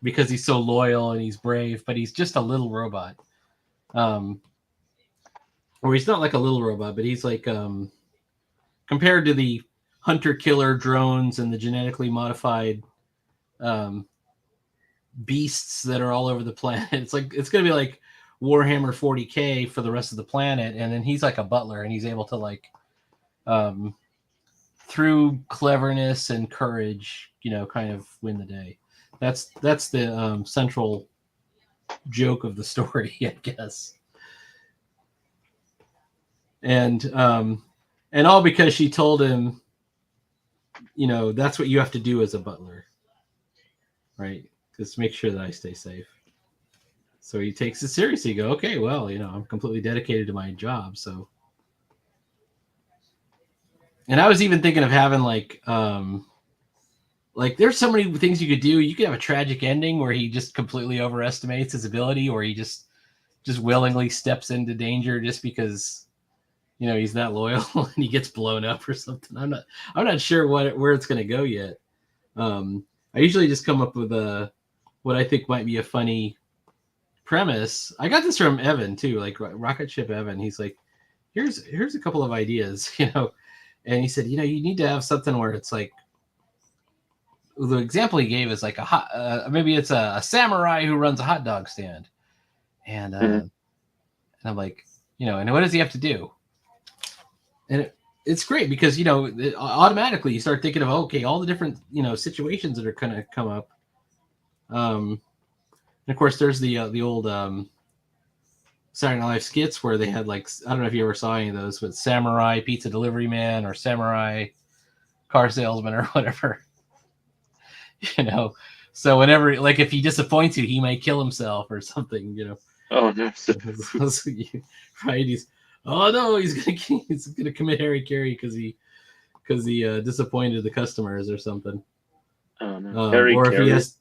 A: because he's so loyal and he's brave, but he's just a little robot. Or he's not like a little robot, but he's like compared to the hunter killer drones and the genetically modified um, beasts that are all over the planet. It's going to be like Warhammer 40K for the rest of the planet, and then he's like a butler, and he's able to like through cleverness and courage, kind of win the day. That's the central joke of the story, I guess. And all because she told him, that's what you have to do as a butler, right? Just make sure that I stay safe. So he takes it seriously. Go, okay, well, I'm completely dedicated to my job. So, and I was even thinking of having like there's so many things you could do. You could have a tragic ending where he just completely overestimates his ability, or he just willingly steps into danger just because he's that loyal and he gets blown up or something. I'm not sure where it's going to go yet. I usually just come up with what I think might be a funny premise. I got this from Evan too, like Rocket Ship Evan. He's like, here's a couple of ideas, and he said, you need to have something where it's like, the example he gave is like maybe it's a samurai who runs a hot dog stand, and and I'm like, and what does he have to do? And it's great because automatically you start thinking of all the different situations that are going to come up. And of course, there's the old Saturday Night Live skits where they had like, I don't know if you ever saw any of those, but samurai pizza delivery man or samurai car salesman or whatever. So whenever, like, if he disappoints you, he may kill himself or something.
B: Oh no!
A: Right? Oh no, he's gonna commit harikiri because he disappointed the customers or something.
B: Oh no!
A: Or if he has,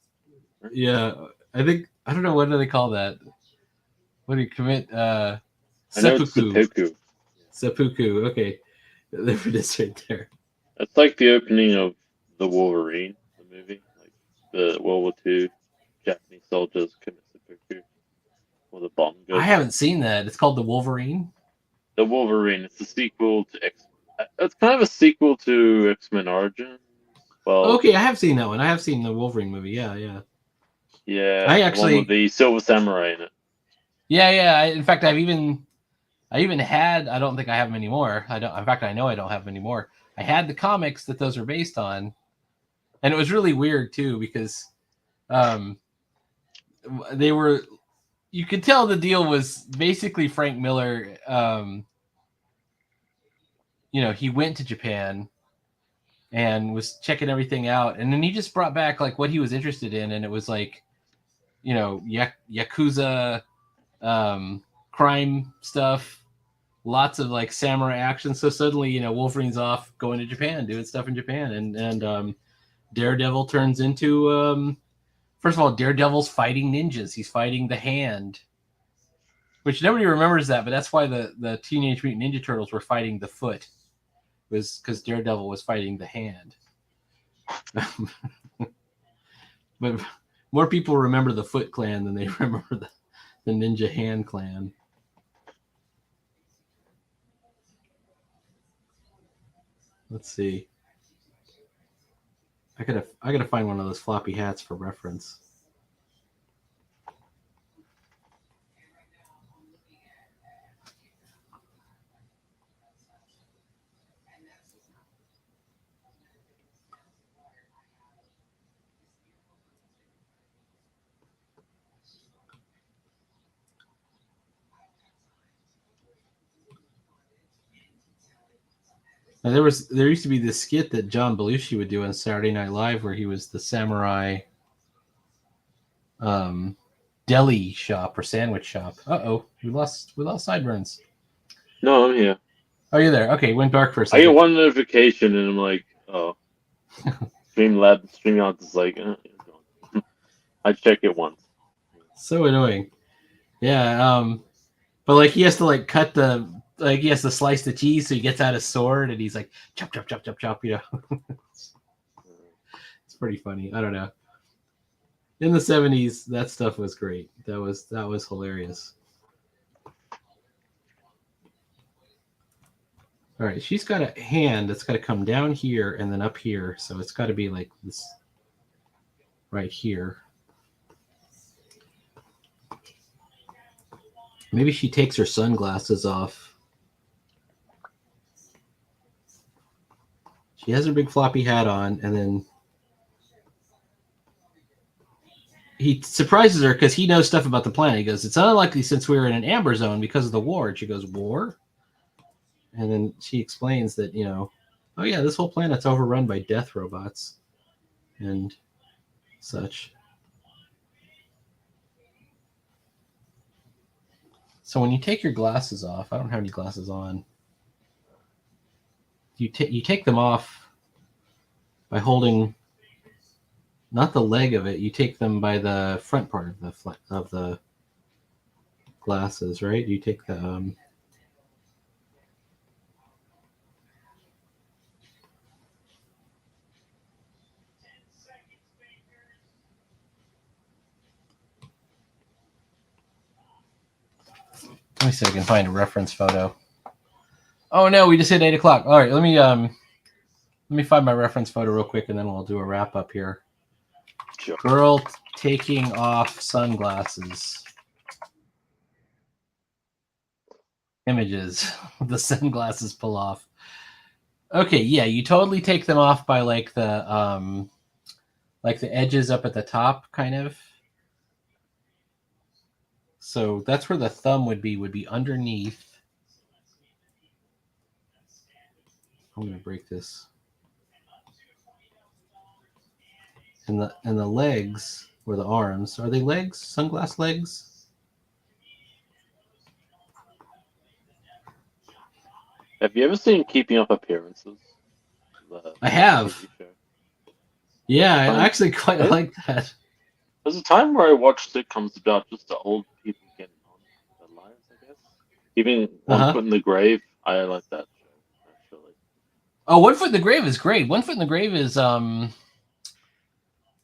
A: yeah, I don't know, what do they call that? What do you commit? Seppuku. Seppuku. Okay, there it is right there.
B: That's like the opening of the Wolverine, the movie, like the World War II Japanese soldiers commit seppuku, or the bomb goes.
A: I haven't seen that. It's called The Wolverine.
B: The Wolverine. It's a sequel to X. It's kind of a sequel to X-Men Origins. Well,
A: okay, I have seen that one. I have seen the Wolverine movie. Yeah.
B: Yeah,
A: I actually,
B: the one with the Silver Samurai in it.
A: Yeah. In fact, I even had. I don't think I have them anymore. I don't. In fact, I know I don't have them anymore. I had the comics that those are based on, and it was really weird too because, they were. You could tell the deal was basically Frank Miller. He went to Japan and was checking everything out, and then he just brought back like what he was interested in, and it was like, Yakuza, crime stuff, lots of like samurai action. So suddenly, Wolverine's off going to Japan, doing stuff in Japan, and Daredevil turns into first of all, Daredevil's fighting ninjas. He's fighting the Hand, which nobody remembers that, but that's why the Teenage Mutant Ninja Turtles were fighting the Foot, was because Daredevil was fighting the Hand. But more people remember the Foot Clan than they remember the Ninja Hand Clan. Let's see. I gotta find one of those floppy hats for reference. Now, there used to be this skit that John Belushi would do on Saturday Night Live where he was the samurai deli shop or sandwich shop. We lost Sideburns.
B: No, I'm here.
A: Oh, you're there. Okay, went dark for a
B: I get
A: second.
B: one notification and I'm like, oh, Streamyard is like, I check it once.
A: So annoying. Yeah, but like he has to like cut he has to slice the cheese, so he gets out his sword and he's like chop chop chop chop chop. It's pretty funny. I don't know. In the 70s, that stuff was great. That was hilarious. All right, she's got a hand that's got to come down here and then up here, so it's got to be like this right here. Maybe she takes her sunglasses off. She has her big floppy hat on, and then he surprises her because he knows stuff about the planet. He goes, "It's unlikely since we were in an amber zone because of the war." And she goes, "War?" And then she explains that, oh yeah, this whole planet's overrun by death robots and such. So when you take your glasses off, I don't have any glasses on. You take them off by holding not the leg of it. You take them by the front part of the glasses, right? You take the let me see if I can find a reference photo. Oh no, we just hit 8:00. All right, let me find my reference photo real quick, and then we'll do a wrap up here.
B: Sure.
A: Girl taking off sunglasses. Images. The sunglasses pull off. Okay, yeah, you totally take them off by like the edges up at the top, kind of. So that's where the thumb would be underneath. I'm gonna break this. And the legs or the arms, are they legs? Sunglass legs?
B: Have you ever seen Keeping Up Appearances?
A: I have.
B: TV show?
A: Yeah, I actually quite like that.
B: There's a time where I watched sitcoms about just the old people getting on with their lives, I guess. Even One Foot in the Grave, I like that show, actually.
A: Oh, One Foot in the Grave is great. One Foot in the Grave is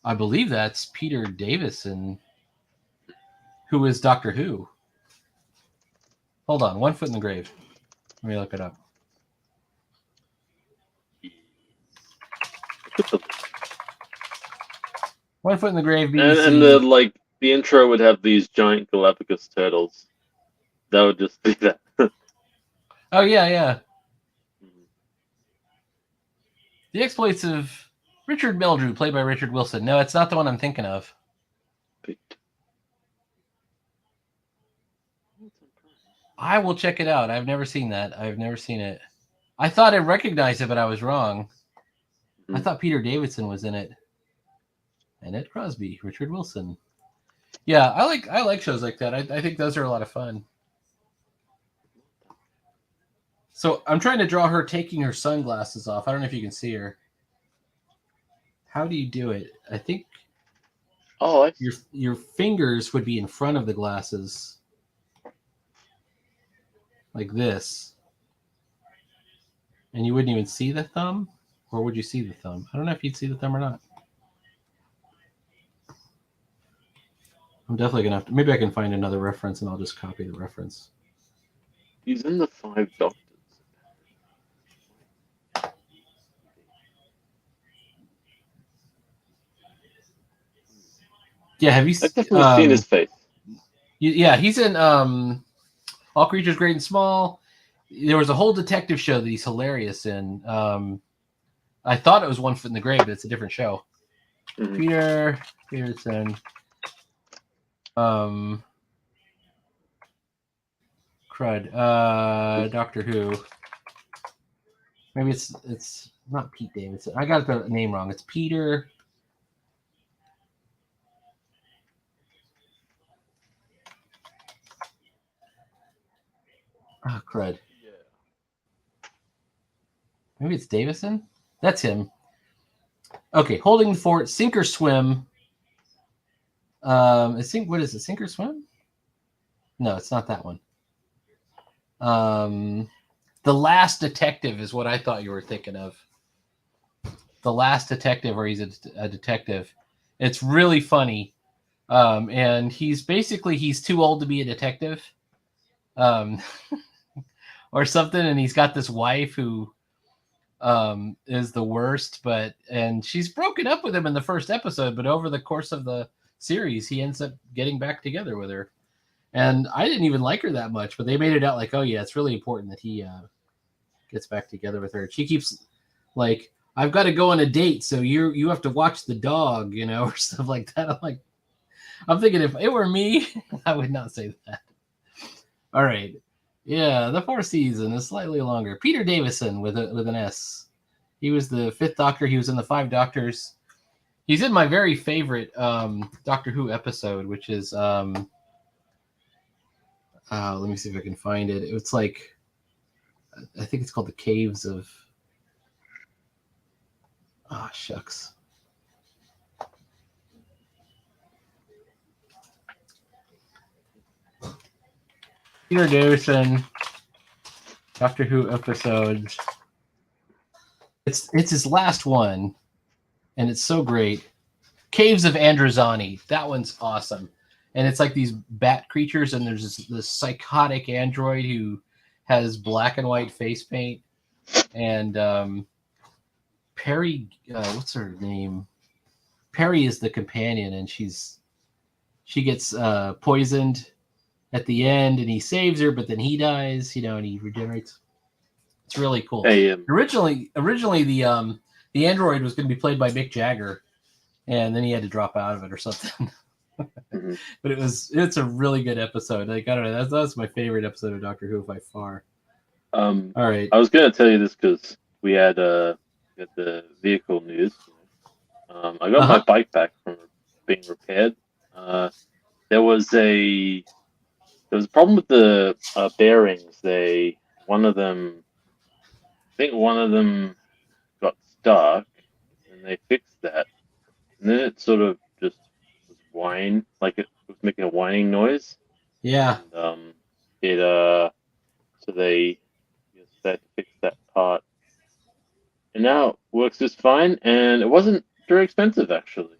A: I believe that's Peter Davison, who is Doctor Who. Hold on, One Foot in the Grave. Let me look it up. One Foot in the Grave, BBC.
B: And the intro would have these giant Galapagos turtles. That would just be that.
A: Oh yeah. The Exploits of Richard Meldrew, played by Richard Wilson. No, it's not the one I'm thinking of. I will check it out. I've never seen that. I've never seen it. I thought I recognized it, but I was wrong. I thought Peter Davidson was in it. Annette Crosby, Richard Wilson. Yeah, I like shows like that. I think those are a lot of fun. So I'm trying to draw her taking her sunglasses off. I don't know if you can see her. How do you do it? I think
B: Oh, I see.
A: your fingers would be in front of the glasses, like this, and you wouldn't even see the thumb, or would you see the thumb? I don't know if you'd see the thumb or not. I'm definitely gonna have to. Maybe I can find another reference, and I'll just copy the reference.
B: He's in the Five Doctors.
A: Yeah, have you?
B: I've definitely seen his face.
A: Yeah, he's in All Creatures Great and Small. There was a whole detective show that he's hilarious in. I thought it was One Foot in the Grave, but it's a different show.
B: Mhm.
A: Peter Peterson. Crud. Doctor Who. Maybe it's not Pete Davidson. I got the name wrong. It's Peter. Oh, crud.
B: Yeah.
A: Maybe it's Davison? That's him. Okay, Holding the Fort, Sink or Swim. What is it? Sink or Swim? No, it's not that one. The Last Detective is what I thought you were thinking of. The Last Detective, where he's a detective. It's really funny. And he's too old to be a detective. Or something, and he's got this wife who is the worst, and she's broken up with him in the first episode, but over the course of the series, he ends up getting back together with her. And I didn't even like her that much, but they made it out like, oh yeah, it's really important that he gets back together with her. She keeps like, I've got to go on a date, so you have to watch the dog, or stuff like that. I'm thinking if it were me, I would not say that. All right. Yeah, the fourth season is slightly longer. Peter Davison with an S. He was the fifth Doctor. He was in the Five Doctors. He's in my very favorite Doctor Who episode, which is let me see if I can find it. It's like, I think it's called the Caves of. Ah, shucks. Peter Davison, Doctor Who episodes. It's his last one, and it's so great. Caves of Androzani. That one's awesome. And it's like these bat creatures, and there's this psychotic android who has black and white face paint. And Perry, what's her name? Perry is the companion, and she gets poisoned at the end, and he saves her, but then he dies, and he regenerates. It's really cool.
B: Hey,
A: Originally, the android was going to be played by Mick Jagger, and then he had to drop out of it or something.
B: mhm.
A: But it's a really good episode. Like, I don't know, that's my favorite episode of Doctor Who by far. All right.
B: I was gonna tell you this because we had the vehicle news. I got my bike back from being repaired. There was a problem with the bearings. One of them, I think one of them got stuck, and they fixed that. And then it sort of just was whine, like it was making a whining noise.
A: Yeah.
B: And so they had to fix that part. And now it works just fine, and it wasn't very expensive actually.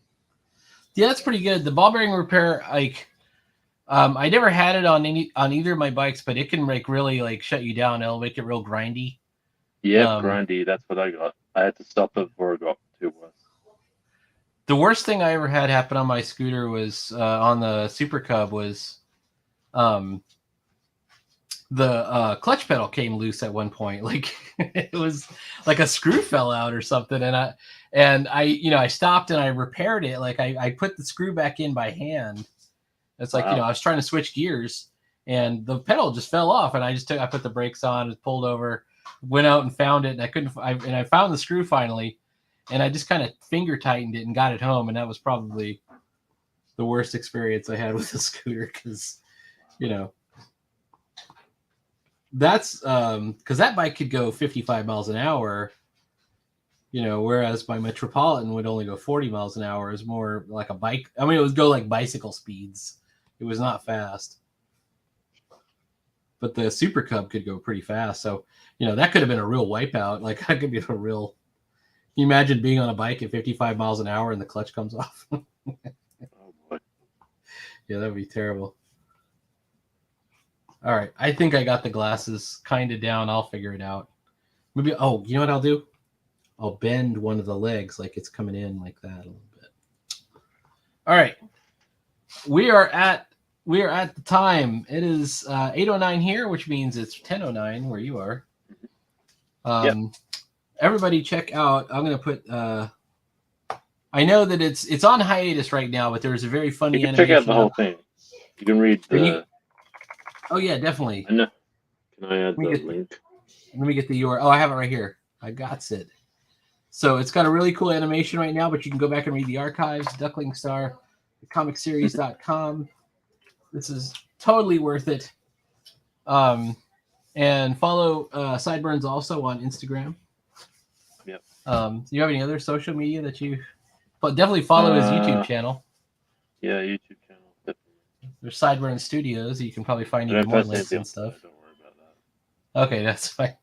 A: Yeah, that's pretty good. The ball bearing repair, like, I never had it on either of my bikes, but it can really shut you down. It'll make it real grindy.
B: Yep, grindy. That's what I got. I had to stop it before it got too worse.
A: The worst thing I ever had happen on my scooter was on the Super Cub was the clutch pedal came loose at one point. Like, it was like a screw fell out or something, and I stopped and I repaired it. Like, I put the screw back in by hand. It's like,
B: Wow.
A: I was trying to switch gears and the pedal just fell off, and I put the brakes on, pulled over, went out and found it, and I found the screw finally, and I just kind of finger tightened it and got it home, and that was probably the worst experience I had with the scooter because, that's because that bike could go 55 miles an hour, whereas my Metropolitan would only go 40 miles an hour. Is more like a bike. I mean, it would go like bicycle speeds. It was not fast, but the Super Cub could go pretty fast. So, that could have been a real wipeout. Like, that could be a real. Can you imagine being on a bike at 55 miles an hour and the clutch comes off?
B: Oh boy.
A: Yeah, that would be terrible. All right, I think I got the glasses kind of down. I'll figure it out. Maybe. Oh, you know what I'll do? I'll bend one of the legs like it's coming in like that a little bit. All right, we are at the time. It is 8:09 here, which means it's 10:09 where you are.
B: Yep.
A: Everybody, check out. I'm gonna put. I know that it's on hiatus right now, but there's a very funny
B: You can
A: animation.
B: check out the whole thing. You can read the.
A: Oh yeah, definitely.
B: I know. Can I add the link?
A: Let me get the URL. Oh, I have it right here. I got it. So it's got a really cool animation right now, but you can go back and read the archives, Duckling Star, thecomicseries.com. This is totally worth it. And follow Sideburns also on Instagram.
B: Yep.
A: Do you have any other social media that you... But definitely follow his YouTube channel.
B: Yeah, YouTube channel. Definitely.
A: There's Sideburns Studios. You can probably find even more links and stuff.
B: Don't worry about that.
A: Okay, that's fine.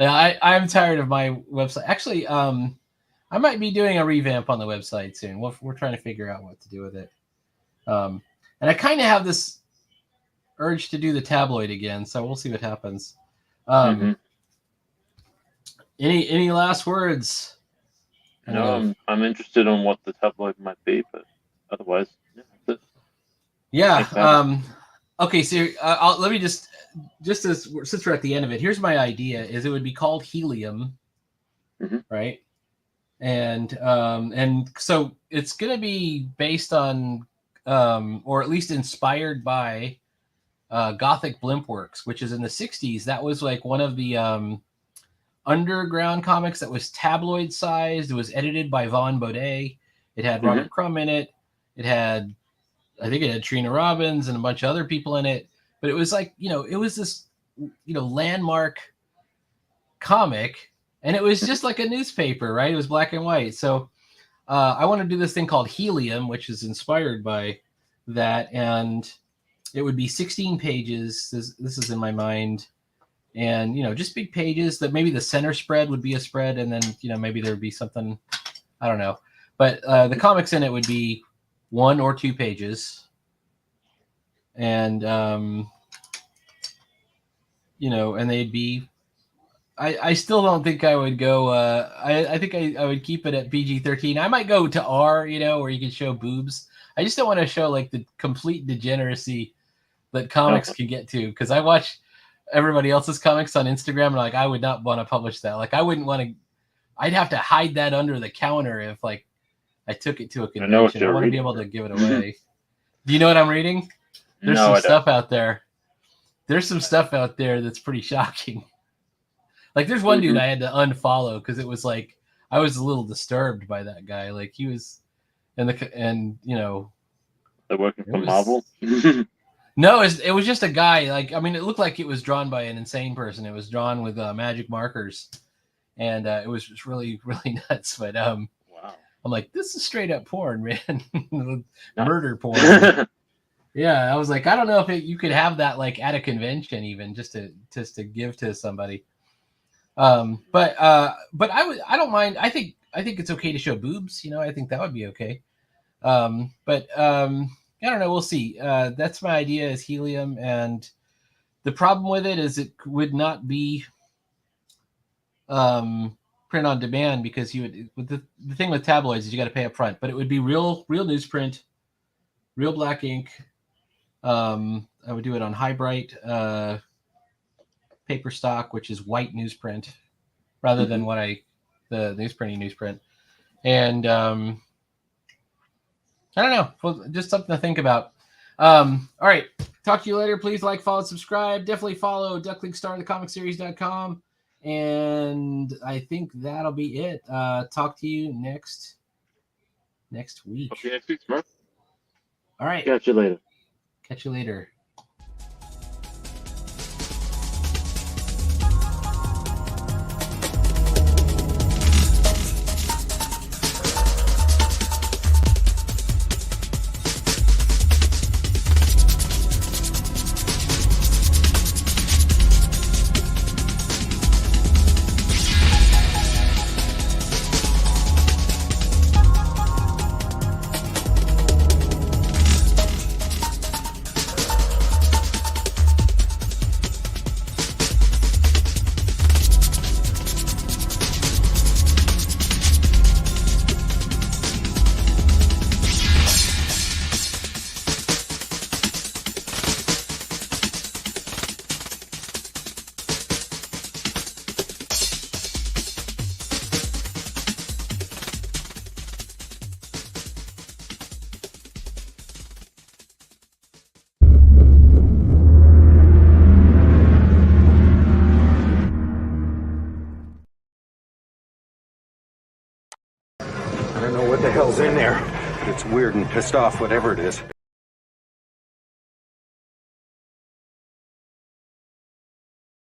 A: I'm tired of my website. Actually, I might be doing a revamp on the website soon. We're trying to figure out what to do with it. And I kind of have this urge to do the tabloid again, so we'll see what happens. Any last words?
B: No, I'm interested on what the tabloid might be, but otherwise, yeah, that's it.
A: Yeah. Okay, so let me just since we're at the end of it, here's my idea: is it would be called Helium, right? And so it's going to be based on, or at least inspired by, Gothic Blimp Works, which is in the 60s. That was like one of the underground comics that was tabloid sized. It was edited by Vaughn Baudet. It had Robert Crumb in it. I think it had Trina Robbins and a bunch of other people in it. But it was like, it was this, landmark comic. And it was just like a newspaper, right? It was black and white. So I want to do this thing called Helium, which is inspired by that. And it would be 16 pages. This is in my mind. And, just big pages that maybe the center spread would be a spread. And then, maybe there would be something, I don't know. But the comics in it would be 1 or 2 pages. And, and they'd be, I still don't think I would go, I think I would keep it at PG-13. I might go to R, where you can show boobs. I just don't want to show like the complete degeneracy that comics can get to. Because I watch everybody else's comics on Instagram and like, I would not want to publish that. Like I wouldn't want to, I'd have to hide that under the counter if like I took it to a convention. I want to be able to give it away. Do you know what I'm reading? There's some stuff out there. There's some stuff out there that's pretty shocking. Like there's one dude I had to unfollow because it was like I was a little disturbed by that guy. Like he was, they're
B: working for Marvel.
A: No, it was just a guy. Like I mean, it looked like it was drawn by an insane person. It was drawn with magic markers, and it was just really, really nuts. But wow, I'm like, this is straight up porn, man. Murder porn. Yeah, I was like, I don't know if you could have that like at a convention, even just to give to somebody. But I don't mind. I think it's okay to show boobs. I think that would be okay. But I don't know. We'll see. That's my idea is Helium, and the problem with it is it would not be print on demand because you would. With the thing with tabloids is you got to pay up front, but it would be real newsprint, real black ink. I would do it on high bright paper stock, which is white newsprint, rather than the newsprint. And I don't know. Well, just something to think about. All right. Talk to you later. Please like, follow, subscribe. Definitely follow Duckling Star, thecomicseries.com. And I think that'll be it. Talk to you next week.
B: Okay, next week, Smurf.
A: All right.
B: Catch you later.
A: Catch you later.
C: hell's in there? But it's weird and pissed off, whatever it is.